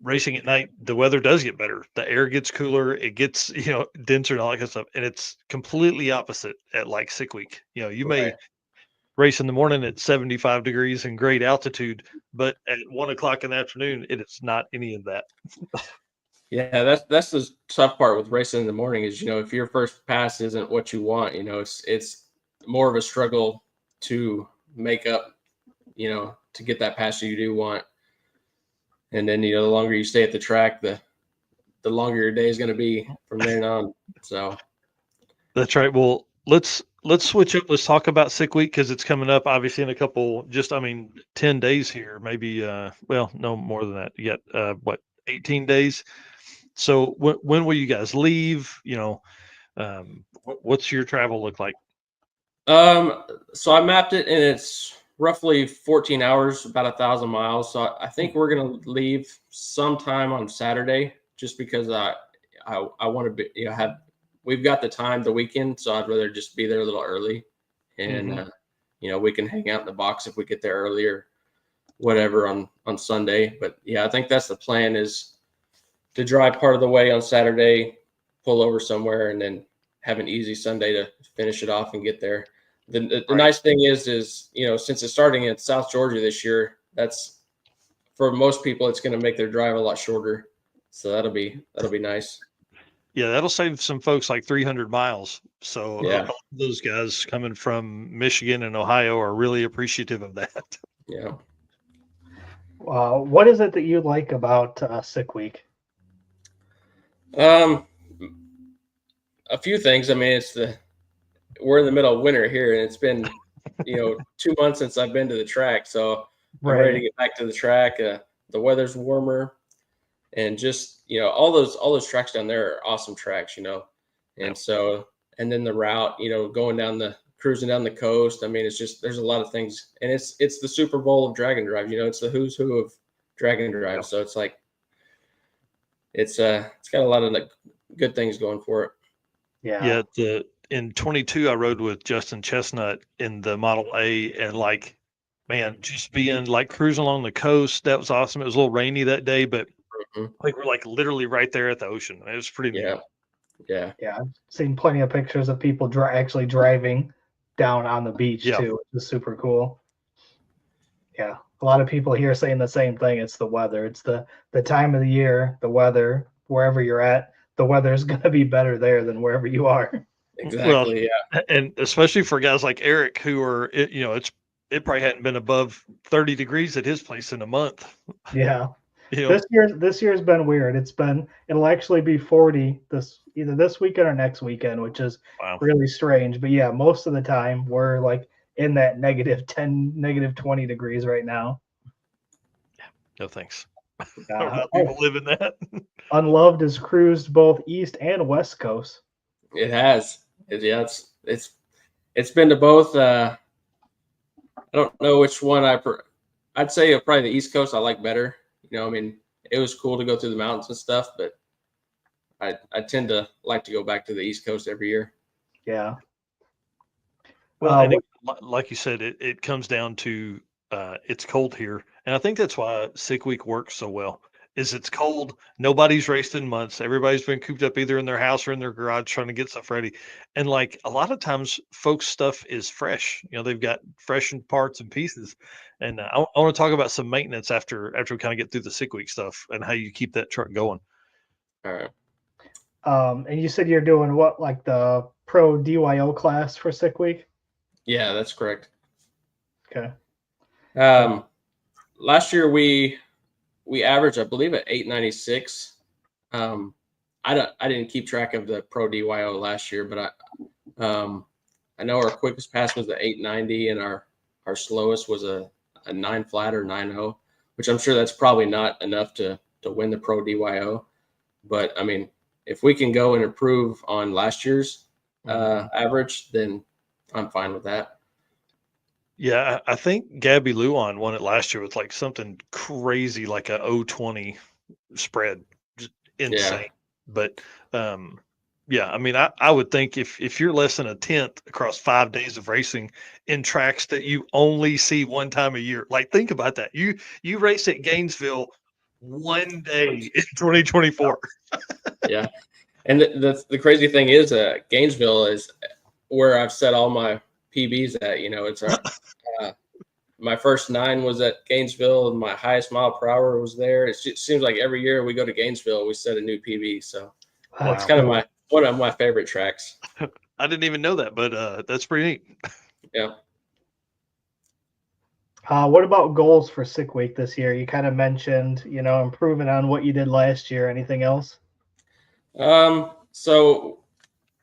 racing at night, the weather does get better. The air gets cooler. It gets, denser and all that kind of stuff. And it's completely opposite at like sick week. You may race in the morning at 75 degrees and great altitude, but at 1 o'clock in the afternoon, it is not any of that. Yeah, that's the tough part with racing in the morning is, if your first pass isn't what you want, it's more of a struggle to make up, to get that pass you do want. And then, the longer you stay at the track, the longer your day is going to be from there on. So that's right. Well, let's switch up. Let's talk about sick week because it's coming up obviously in a couple, 10 days here, maybe, well, no more than that yet. 18 days. So when will you guys leave? What's your travel look like? So I mapped it and it's roughly 14 hours, about 1,000 miles. So I think we're going to leave sometime on Saturday just because I want to be, we've got the time the weekend. So I'd rather just be there a little early and, we can hang out in the box if we get there earlier, whatever on Sunday. But yeah, I think that's the plan is to drive part of the way on Saturday, pull over somewhere and then have an easy Sunday to finish it off and get there. The nice thing is, since it's starting in South Georgia this year, that's for most people, it's going to make their drive a lot shorter. So that'll be nice. Yeah, that'll save some folks like 300 miles. So yeah, those guys coming from Michigan and Ohio are really appreciative of that. Yeah. What is it that you like about sick week? A few things. I mean, we're in the middle of winter here, and it's been 2 months since I've been to the track, so I'm ready to get back to the track. The weather's warmer, and just all those tracks down there are awesome tracks, and so and then the route, cruising down the coast. I mean, it's just there's a lot of things, and it's the Super Bowl of drag and drive. It's the who's who of drag and drive. Yep. So it's like it's got a lot of good things going for it. Yeah. In 22, I rode with Justin Chestnut in the Model A, and like, man, just being like cruising along the coast, that was awesome. It was a little rainy that day, but like we're like literally right there at the ocean. It was pretty neat. Yeah. I've seen plenty of pictures of people actually driving down on the beach too, which is super cool. Yeah, a lot of people here saying the same thing. It's the weather. It's the time of the year, the weather. Wherever you're at, the weather is going to be better there than wherever you are. Exactly. Well, and especially for guys like Eric who are, it probably hadn't been above 30 degrees at his place in a month. Yeah. This year's been weird. It'll actually be 40 either this weekend or next weekend, which is really strange. But yeah, most of the time we're like in that -10, -20 degrees right now. Yeah, no thanks. People live in that. Unloved has cruised both east and west coast. It has. It's been to both. I don't know which one I'd say probably the East Coast I like better. I mean, it was cool to go through the mountains and stuff, but I tend to like to go back to the East Coast every year. Yeah. Well, like you said, it comes down to it's cold here, and I think that's why sick week works so well. is it's cold. Nobody's raced in months. Everybody's been cooped up either in their house or in their garage trying to get stuff ready. And like a lot of times, folks' stuff is fresh. They've got fresh parts and pieces. And I want to talk about some maintenance after we kind of get through the sick week stuff and how you keep that truck going. All right. And you said you're doing what, like the pro DYO class for sick week? Yeah, that's correct. Okay. Last year we averaged, I believe, at 896. I didn't keep track of the pro DYO last year, but I know our quickest pass was the 890, and our slowest was a 9 flat or 9.0, which I'm sure that's probably not enough to win the pro DYO. But I mean, if we can go and improve on last year's average, then I'm fine with that. Yeah, I think Gabby Luan won it last year with like something crazy, like a 020 spread, just insane. But yeah, I mean, I would think if you're less than a tenth across 5 days of racing in tracks that you only see one time a year, like think about that. You race at Gainesville one day in 2024. Yeah, and the crazy thing is, Gainesville is where I've set all my PBs at. It's my first 9 was at Gainesville, and my highest mile per hour was there. It seems like every year we go to Gainesville, we set a new PB. So it's kind of one of my favorite tracks. I didn't even know that, but that's pretty neat. Yeah. What about goals for sick week this year? You kind of mentioned, improving on what you did last year. Anything else? So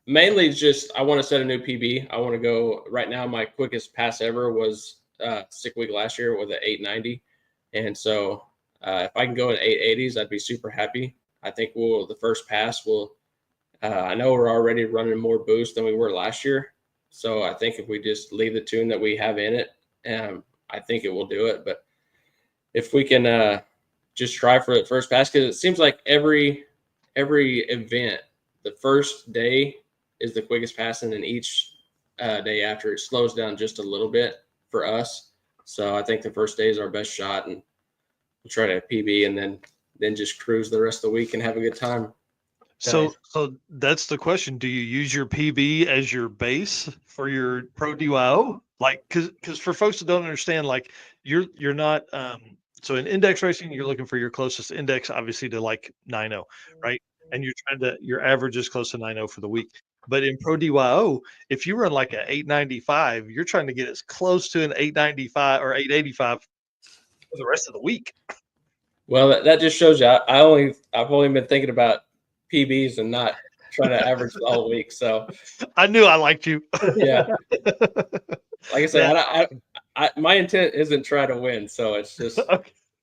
mainly just I want to set a new PB. I want to go right now. My quickest pass ever was sick week last year with an 890, and so if I can go in 880s, I'd be super happy. I think the first pass will. I know we're already running more boost than we were last year, so I think if we just leave the tune that we have in it, I think it will do it. But if we can just try for the first pass, because it seems like every event, the first day is the quickest pass, and then each day after it slows down just a little bit for us. So I think the first day is our best shot, and we'll try to PB and then just cruise the rest of the week and have a good time. So that's the question. Do you use your PB as your base for your pro DYO? Like, because for folks that don't understand, like you're not so in index racing, you're looking for your closest index, obviously, to like 9.0, right? And your average is close to 9.0 for the week. But in pro DYO, if you run like an 895, you're trying to get as close to an 895 or 885 for the rest of the week. Well, that just shows you I've only been thinking about PBs and not trying to average the whole week. So I knew I liked you. Yeah. Like I said, my intent isn't try to win. So it's just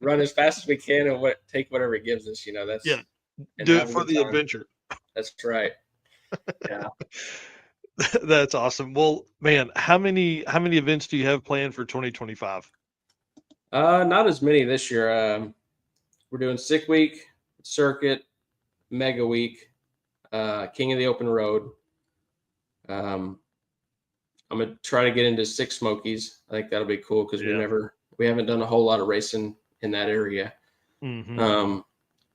run as fast as we can and take whatever it gives us. That's do it for the adventure. That's right. Yeah. That's awesome. Well, man, how many events do you have planned for 2025? Not as many this year. We're doing sick week, circuit, mega week, King of the Open Road. I'm gonna try to get into 6 Smokies. I think that'll be cool because we haven't done a whole lot of racing in that area. Mm-hmm.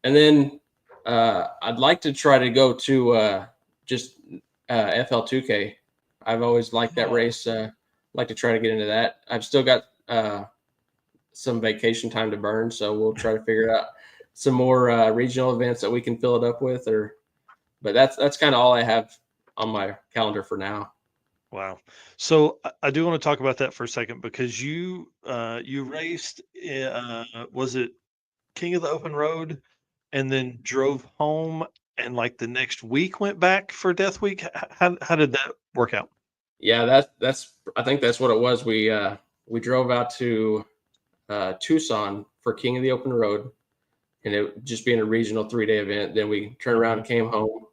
And then I'd like to try to go to just FL2K. I've always liked that race. Like to try to get into that. I've still got some vacation time to burn, so we'll try to figure out some more regional events that we can fill it up with. But that's kind of all I have on my calendar for now. Wow. So I do want to talk about that for a second because you raced, was it King of the Open Road, and then drove home, and like the next week went back for Death Week. How did that work out? Yeah, I think that's what it was. We drove out to Tucson for King of the Open Road, and it just being a regional 3-day event. Then we turned around and came home.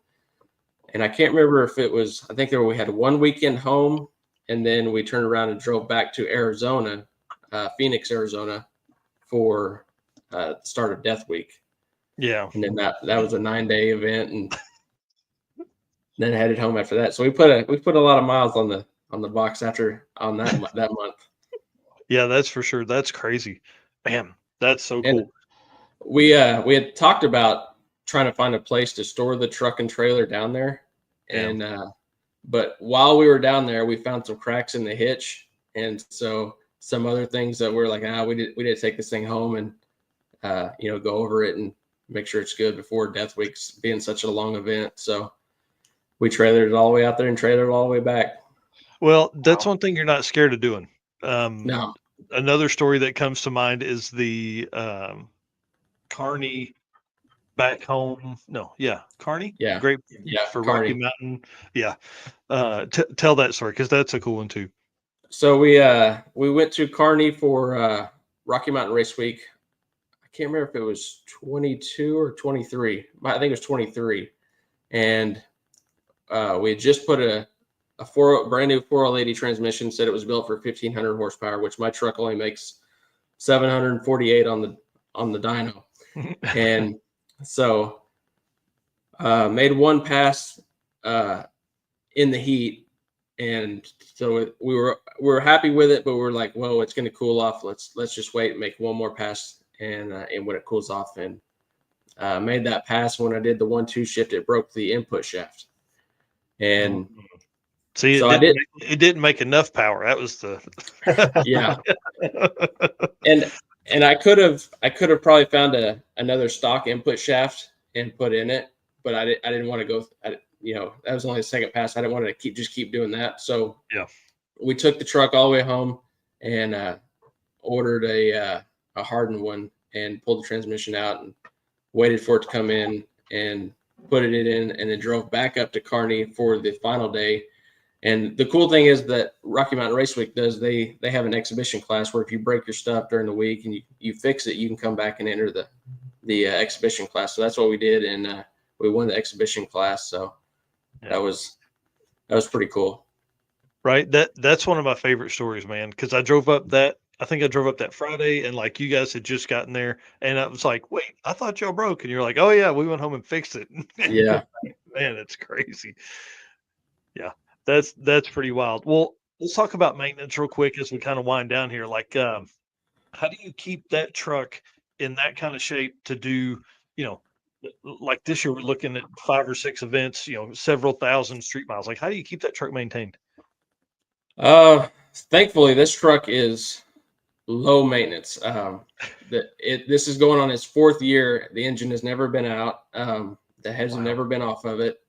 And I can't remember if it was, I think we had 1 weekend home, and then we turned around and drove back to Arizona, Phoenix, Arizona, for the start of Death Week. Yeah. And then that was a 9-day event, and then headed home after that. So we put a lot of miles on the box on that month. Yeah, that's for sure. That's crazy. Man, that's so cool. we had talked about trying to find a place to store the truck and trailer down there, and but while we were down there, we found some cracks in the hitch, and so some other things that we're like, we did to take this thing home and go over it and make sure it's good before Death Week's being such a long event. So we trailered it all the way out there and trailered it all the way back. Well, that's one thing you're not scared of doing. No. Another story that comes to mind is the Kearney back home. No, yeah, Kearney. Yeah. Great. Yeah. For Kearney. Rocky Mountain. Yeah. Tell that story, because that's a cool one too. So we went to Kearney for Rocky Mountain Race Week. I can't remember if it was 22 or 23. I think it was 23. And we had just put a brand new 480 transmission, said it was built for 1,500 horsepower, which my truck only makes 748 on the dyno. And so made one pass in the heat, and so we were happy with it, but we're like, well, it's going to cool off. Let's just wait and make one more pass, and when it cools off, and made that pass. When I did the 1-2 shift, it broke the input shaft, and see, so it didn't make enough power. That was the yeah. And I could have probably found another stock input shaft and put in it, but I didn't want to go. That was only the second pass. I didn't want to keep doing that. So yeah, we took the truck all the way home and ordered a hardened one and pulled the transmission out and waited for it to come in and put it in, and then drove back up to Kearney for the final day. And the cool thing is that Rocky Mountain Race Week they have an exhibition class where if you break your stuff during the week and you fix it, you can come back and enter the exhibition class. So that's what we did, and we won the exhibition class. So that was pretty cool. Right. That's one of my favorite stories, man, because I drove up that Friday, and like you guys had just gotten there, and I was like, wait, I thought y'all broke, and you're like, oh yeah, we went home and fixed it. Yeah. Man, it's crazy. Yeah. That's pretty wild. Well, let's talk about maintenance real quick as we kind of wind down here. Like, how do you keep that truck in that kind of shape to do, like this year we're looking at 5 or 6 events, several thousand street miles. Like, how do you keep that truck maintained? Thankfully, this truck is low maintenance. This is going on its 4th year. The engine has never been out. The heads have never been off of it.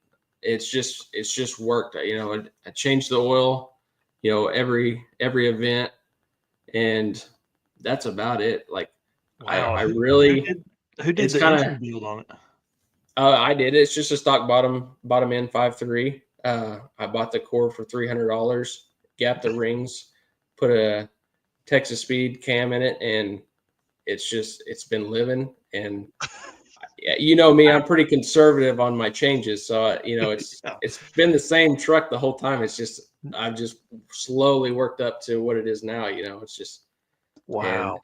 It's just worked. I changed the oil, every event, and that's about it. Like, Wow. I really who did the engine build on it? I did. It's just a stock bottom end 5.3. I bought the core for $300, gapped the rings, put a Texas Speed cam in it, and it's been living. And me, I'm pretty conservative on my changes. So, it's been the same truck the whole time. It's just, I've just slowly worked up to what it is now. It's just, wow.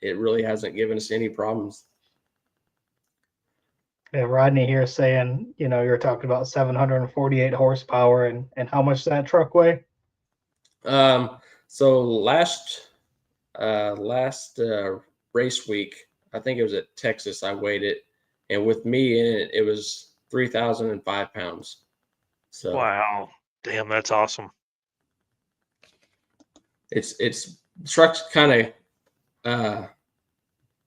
It really hasn't given us any problems. Yeah, Rodney here saying, you're talking about 748 horsepower, and how much does that truck weigh? So last race week, I think it was at Texas, I weighed it, and with me in it, it was 3,005 pounds. So wow, damn, that's awesome. It's truck's kind of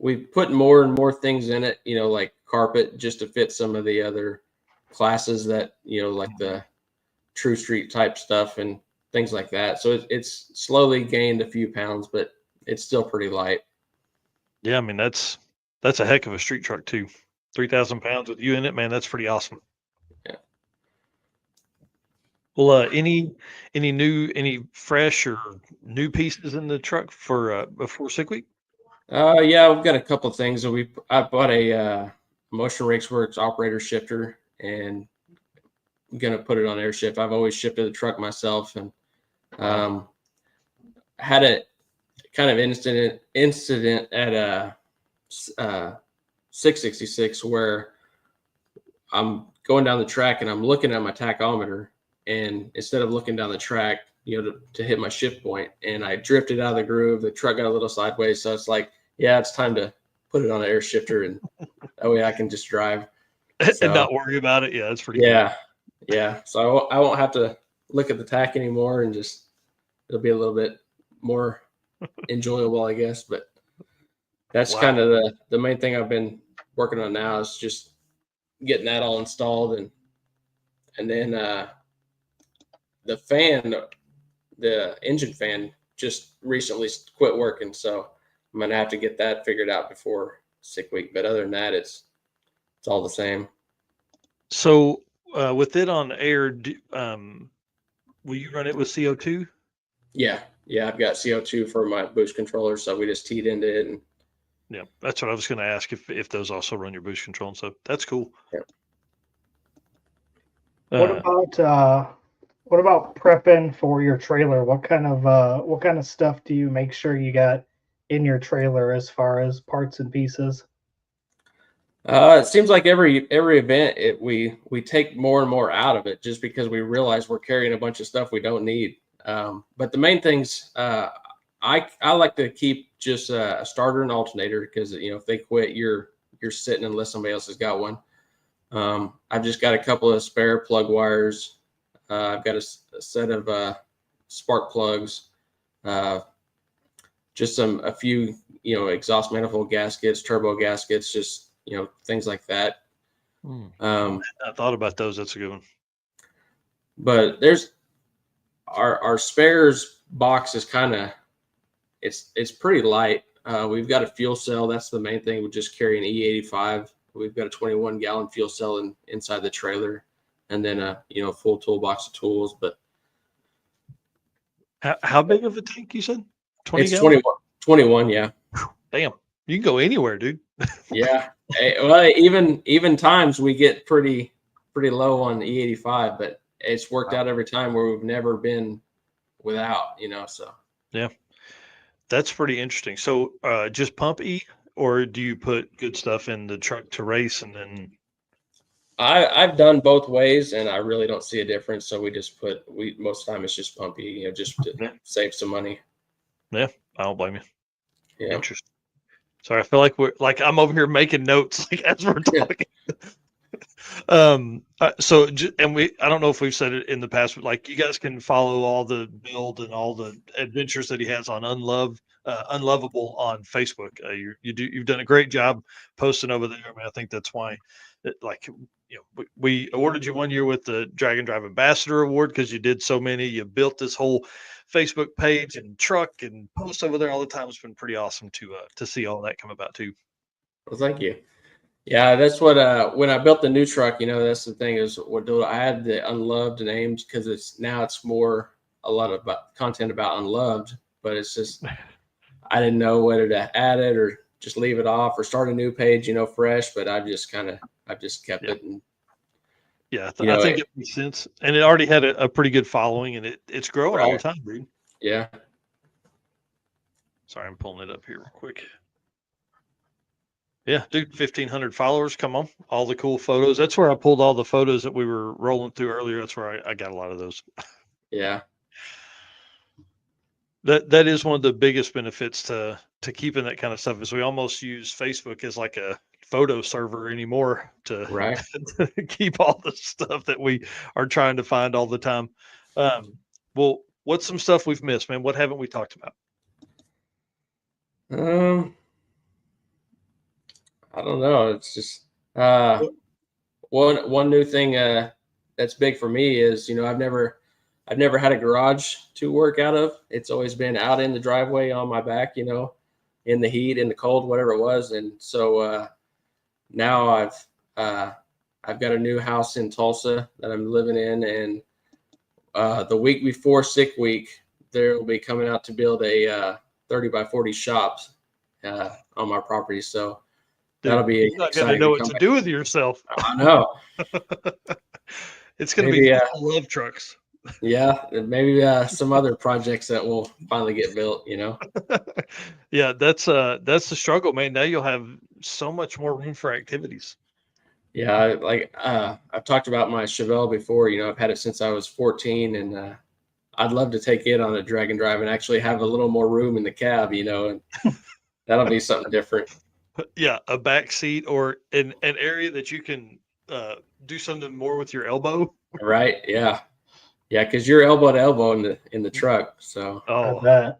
we put more and more things in it, like carpet, just to fit some of the other classes that like the True Street type stuff and things like that. So it's slowly gained a few pounds, but it's still pretty light. Yeah, I mean that's a heck of a street truck too. 3,000 pounds with you in it, man. That's pretty awesome. Yeah. Well, any fresh or new pieces in the truck for before Sick Week? Yeah, we've got a couple of things. I bought a Motion Rakes Works operator shifter, and I'm gonna put it on air shift. I've always shifted the truck myself, and had a kind of incident at a 666 where I'm going down the track and I'm looking at my tachometer, and instead of looking down the track, to hit my shift point, and I drifted out of the groove. The truck got a little sideways, so it's like, yeah, it's time to put it on an air shifter, and that way I can just drive. And not worry about it. Yeah, that's pretty cool. Yeah. So I won't have to look at the tack anymore, and just it'll be a little bit more enjoyable, I guess. But that's kind of the main thing I've been working on now, is just getting that all installed, and then the fan, the engine fan, just recently quit working, so I'm gonna have to get that figured out before sick week. But other than that, it's all the same. So with it on air, will you run it with CO2? Yeah, I've got CO2 for my boost controller, so we just teed into it. And yeah, that's what I was going to ask, if those also run your boost control and stuff. That's cool. Yeah. What about prepping for your trailer? What kind of stuff do you make sure you got in your trailer as far as parts and pieces? It seems like every event we take more and more out of it, just because we realize we're carrying a bunch of stuff we don't need. But the main things, I like to keep just a starter and alternator, because if they quit, you're sitting unless somebody else has got one. I've just got a couple of spare plug wires. I've got a set of spark plugs, just a few exhaust manifold gaskets, turbo gaskets, just things like that. I thought about those. That's a good one. But there's our spares box is kind of it's pretty light. We've got a fuel cell. That's the main thing. We just carry an E85. We've got a 21-gallon fuel cell inside the trailer, and then a full toolbox of tools. But how big of a tank you said? 20 it's gallons? 21. Yeah. Damn, you can go anywhere, dude. Yeah. Well, even times we get pretty low on the E85, but it's worked out every time where we've never been without. So yeah, that's pretty interesting. So just pump E, or do you put good stuff in the truck to race? And then I've done both ways, and I really don't see a difference. So we just most of the time it's just pump E, just to save some money. Yeah, I don't blame you. Yeah. Interesting. Sorry, I feel like I'm over here making notes as we're talking. I don't know if we've said it in the past, but you guys can follow all the build and all the adventures that he has on Unlovable on Facebook. You've done a great job posting over there. I mean, I think that's why we awarded you one year with the Drag and Drive Ambassador Award, because you did so many. You built this whole Facebook page and truck and post over there all the time. It's been pretty awesome to see all that come about too. Well, thank you. Yeah, that's what when I built the new truck, that's the thing, is I had the unloved names, because it's more a lot of content about unloved, but it's just I didn't know whether to add it or just leave it off or start a new page, fresh. But I've just kept it. And yeah, I think it makes sense, and it already had a pretty good following, and it's growing all the time, dude. Yeah. Sorry, I'm pulling it up here real quick. Yeah, dude, 1,500 followers. Come on, all the cool photos. That's where I pulled all the photos that we were rolling through earlier. That's where I got a lot of those. Yeah. That is one of the biggest benefits to keeping that kind of stuff, is we almost use Facebook as like a photo server anymore to keep all the stuff that we are trying to find all the time. Well, what's some stuff we've missed, man? What haven't we talked about? I don't know. It's just one new thing that's big for me is I've never had a garage to work out of. It's always been out in the driveway on my back, in the heat, in the cold, whatever it was. And so now I've got a new house in Tulsa that I'm living in, and the week before sick week, they'll be coming out to build a 30 by 40 shop on my property. So that'll be you're not going to know what to do with yourself. I know. It's going to be love trucks. Yeah, maybe some other projects that will finally get built. Yeah, that's the struggle, man. Now you'll have so much more room for activities. Yeah, I've talked about my Chevelle before. I've had it since I was 14, and I'd love to take it on a drag and drive and actually have a little more room in the cab. And that'll be something different. Yeah, a back seat or an area that you can do something more with your elbow. Right? Yeah. Yeah, because you're elbow to elbow in the truck. So I Oh, bet.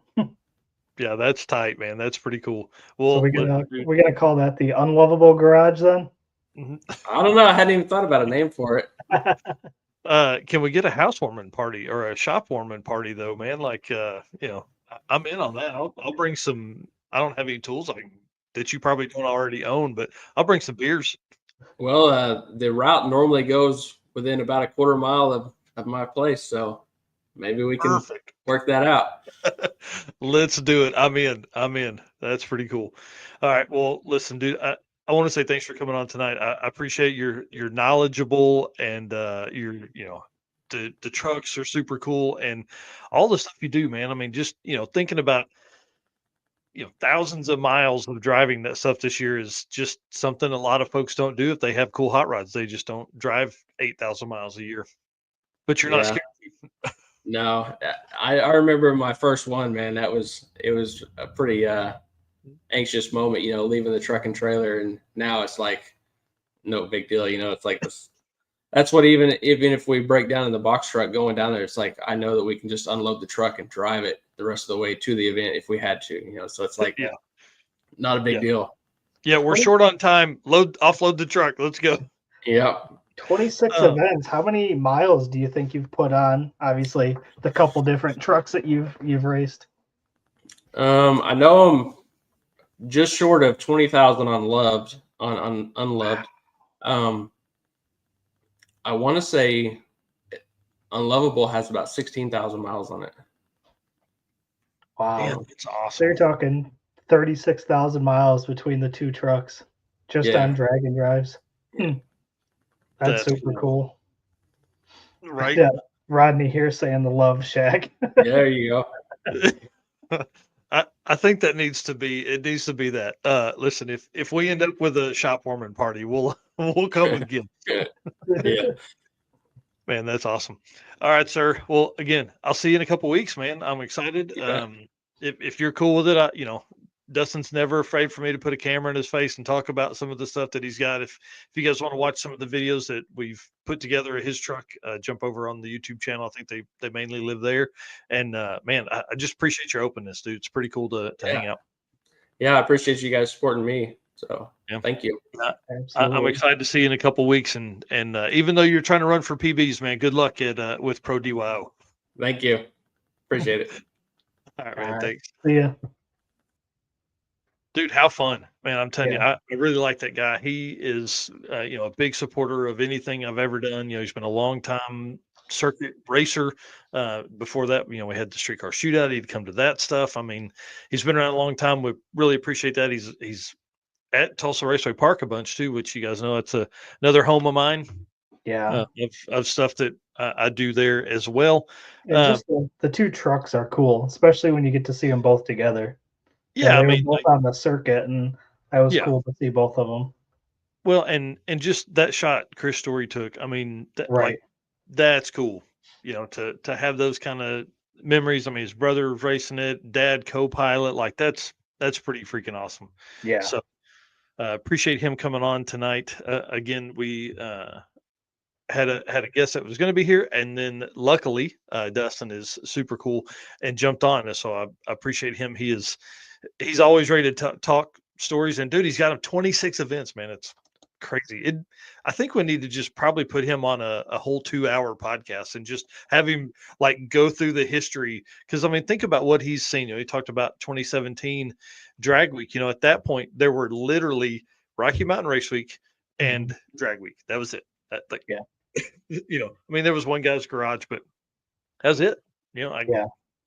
yeah, that's tight, man. That's pretty cool. So Well, dude, we're gonna call that the unlovable garage then. mhm. I don't know. I hadn't even thought about a name for it. Can we get a housewarming party or a shop warming party though, man? Like, I'm in on that. I'll bring some. I don't have any tools that you probably don't already own, but I'll bring some beers. Well, the route normally goes within about a quarter mile of my place, so maybe we can Perfect. work that out. Let's do it. I'm in. I'm in. That's pretty cool. All right. Well, listen, dude. I want to say thanks for coming on tonight. I appreciate your knowledgeable and the trucks are super cool and all the stuff you do, man. I mean, just thinking about thousands of miles of driving that stuff this year is just something a lot of folks don't do if they have cool hot rods. They just don't drive 8,000 miles a year. But you're not Yeah. scared. No, I remember my first one, man. It was a pretty anxious moment, leaving the truck and trailer, and now it's like no big deal. It's like this. That's what even if we break down in the box truck going down there, it's like I know that we can just unload the truck and drive it the rest of the way to the event if we had to. So it's like Yeah. not a big Yeah. deal. Yeah, we're short on time. Offload the truck. Let's go. Yeah. 26 events. How many miles do you think you've put on? Obviously, the couple different trucks that you've raced. I know I'm just short of 20,000 on unloved. I want to say Unlovable has about 16,000 miles on it. Wow, Man, it's awesome. they're talking 36,000 miles between the two trucks, just Yeah. on drag and drives. That's super cool. Right? Yeah, Rodney here saying the Love Shack. There you go. I think that needs to be that. Listen, if we end up with a shop warming party, we'll come again. Yeah. Man, that's awesome. All right, sir. Well, again, I'll see you in a couple weeks, man. I'm excited. You bet. If you're cool with it, Dustyn's never afraid for me to put a camera in his face and talk about some of the stuff that he's got. If you guys want to watch some of the videos that we've put together at his truck, jump over on the YouTube channel. I think they mainly live there. And man, I just appreciate your openness, dude. It's pretty cool to hang out. Yeah, I appreciate you guys supporting me. So Yeah. thank you. I'm Absolutely. excited to see you in a couple weeks, and even though you're trying to run for PBs, man, good luck at with Pro DYO. Thank you. Appreciate it. All right, All man. right. Thanks. See ya. Dude, how fun, man. I'm telling you, Yeah. I really like that guy. He is, a big supporter of anything I've ever done. He's been a long time circuit racer. Before that, we had the streetcar shootout. He'd come to that stuff. I mean, he's been around a long time. We really appreciate that. He's at Tulsa Raceway Park a bunch too, which you guys know that's another home of mine. Yeah. Of stuff that I do there as well. And just the two trucks are cool, especially when you get to see them both together. Yeah, they I were mean, both on the circuit, and that was yeah. cool to see both of them. Well, and just that shot Chris Story took. I mean, Right. that's cool. To have those kind of memories. I mean, his brother racing it, dad co-pilot, like that's pretty freaking awesome. Yeah. So appreciate him coming on tonight. Again, we had a guest that was going to be here, and then luckily Dustyn is super cool and jumped on us. So I appreciate him. He's always ready to talk stories, and dude, he's got 26 events, man. It's crazy. I think we need to just probably put him on a whole 2-hour podcast and just have him like go through the history. Because I mean, think about what he's seen. He talked about 2017 Drag Week. At that point there were literally Rocky Mountain Race Week and Drag Week. That was it. Yeah. I mean, there was one guy's garage, but that was it. Yeah.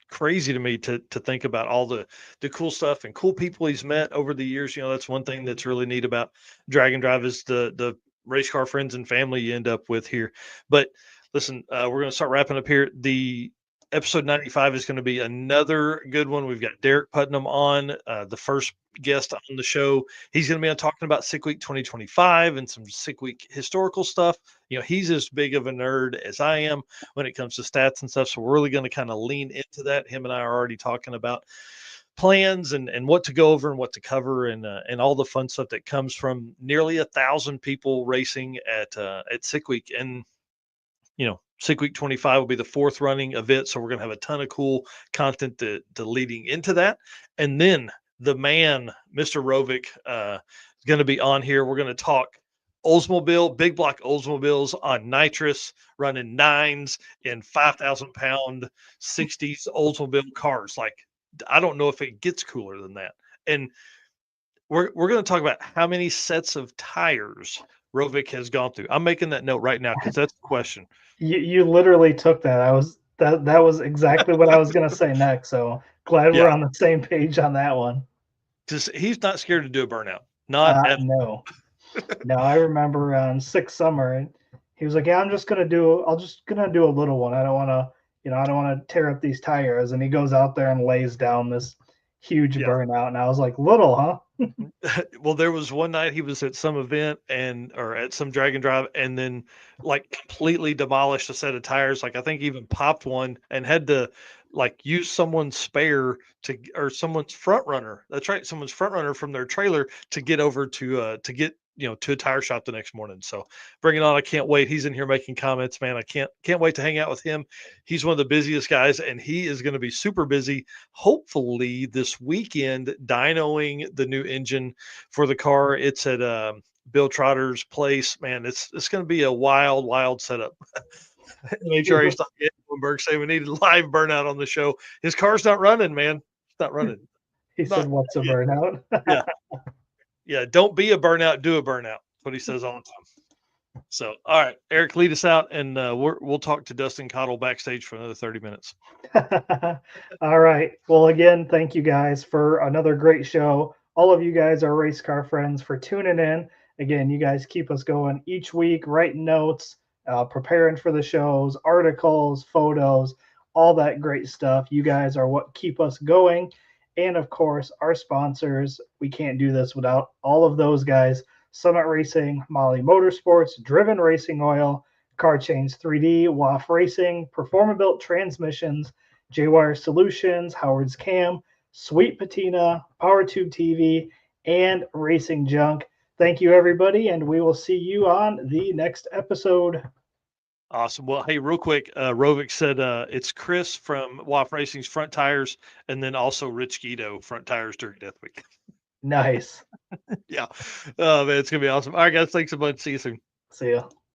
Crazy to me to think about all the cool stuff and cool people he's met over the years. That's one thing that's really neat about Drag and Drive is the race car friends and family you end up with here. But listen, we're going to start wrapping up here. The episode 95 is going to be another good one. We've got Derek Putnam on, the first guest on the show. He's going to be on talking about Sick Week 2025 and some Sick Week historical stuff. He's as big of a nerd as I am when it comes to stats and stuff. So we're really going to kind of lean into that. Him and I are already talking about plans and what to go over and what to cover and all the fun stuff that comes from nearly 1,000 people racing at Sick Week. And Sick Week 25 will be the fourth running of it, so we're gonna have a ton of cool content to leading into that. And then the man, Mr. Rovic, is gonna be on here. We're gonna talk Oldsmobile, big block Oldsmobiles on nitrous, running nines in 5,000-pound 60s Oldsmobile cars. Like, I don't know if it gets cooler than that. And we're going to talk about how many sets of tires Rovic has gone through. I'm making that note right now because that's the question. You literally took that. That was exactly what I was gonna say next. So glad we're Yeah. on the same page on that one. Because he's not scared to do a burnout. Not at No. No, I remember on Sixth Summer, and he was like, "Yeah, I'll just gonna do a little one. I don't want to tear up these tires." And he goes out there and lays down this huge Yeah. burnout, and I was like, "Little, huh?" Well, there was one night he was at some event or at some drag and drive, and then like completely demolished a set of tires. Like I think even popped one and had to like use someone's spare or someone's front runner. That's right, someone's front runner from their trailer to get over to get to a tire shop the next morning. So bring it on! I can't wait. He's in here making comments, man. I can't wait to hang out with him. He's one of the busiest guys, and he is going to be super busy. Hopefully this weekend, dynoing the new engine for the car. It's at Bill Trotter's place. Man, it's going to be a wild setup. NHRA stopped Bloomberg saying we need a live burnout on the show. His car's not running, man. It's not running. He said, "What's a burnout?" Yeah. Don't be a burnout, do a burnout. That's what he says all the time. So, all right, Eric, lead us out, and we'll talk to Dustyn Caudle backstage for another 30 minutes. All right. Well, again, thank you guys for another great show. All of you guys are race car friends for tuning in. Again, you guys keep us going each week, writing notes, preparing for the shows, articles, photos, all that great stuff. You guys are what keep us going. And of course, our sponsors. We can't do this without all of those guys. Summit Racing, Molly Motorsports, Driven Racing Oil, Car Chains 3D, WAF Racing, Performabuilt Transmissions, J-Wire Solutions, Howard's Cam, Sweet Patina, PowerTube TV, and Racing Junk. Thank you, everybody, and we will see you on the next episode. Awesome. Well, hey, real quick, Rovic said it's Chris from WAF Racing's Front Tires, and then also Rich Guido, Front Tires during Death Week. Nice. Yeah. Oh, man, it's going to be awesome. All right, guys. Thanks a bunch. See you soon. See ya.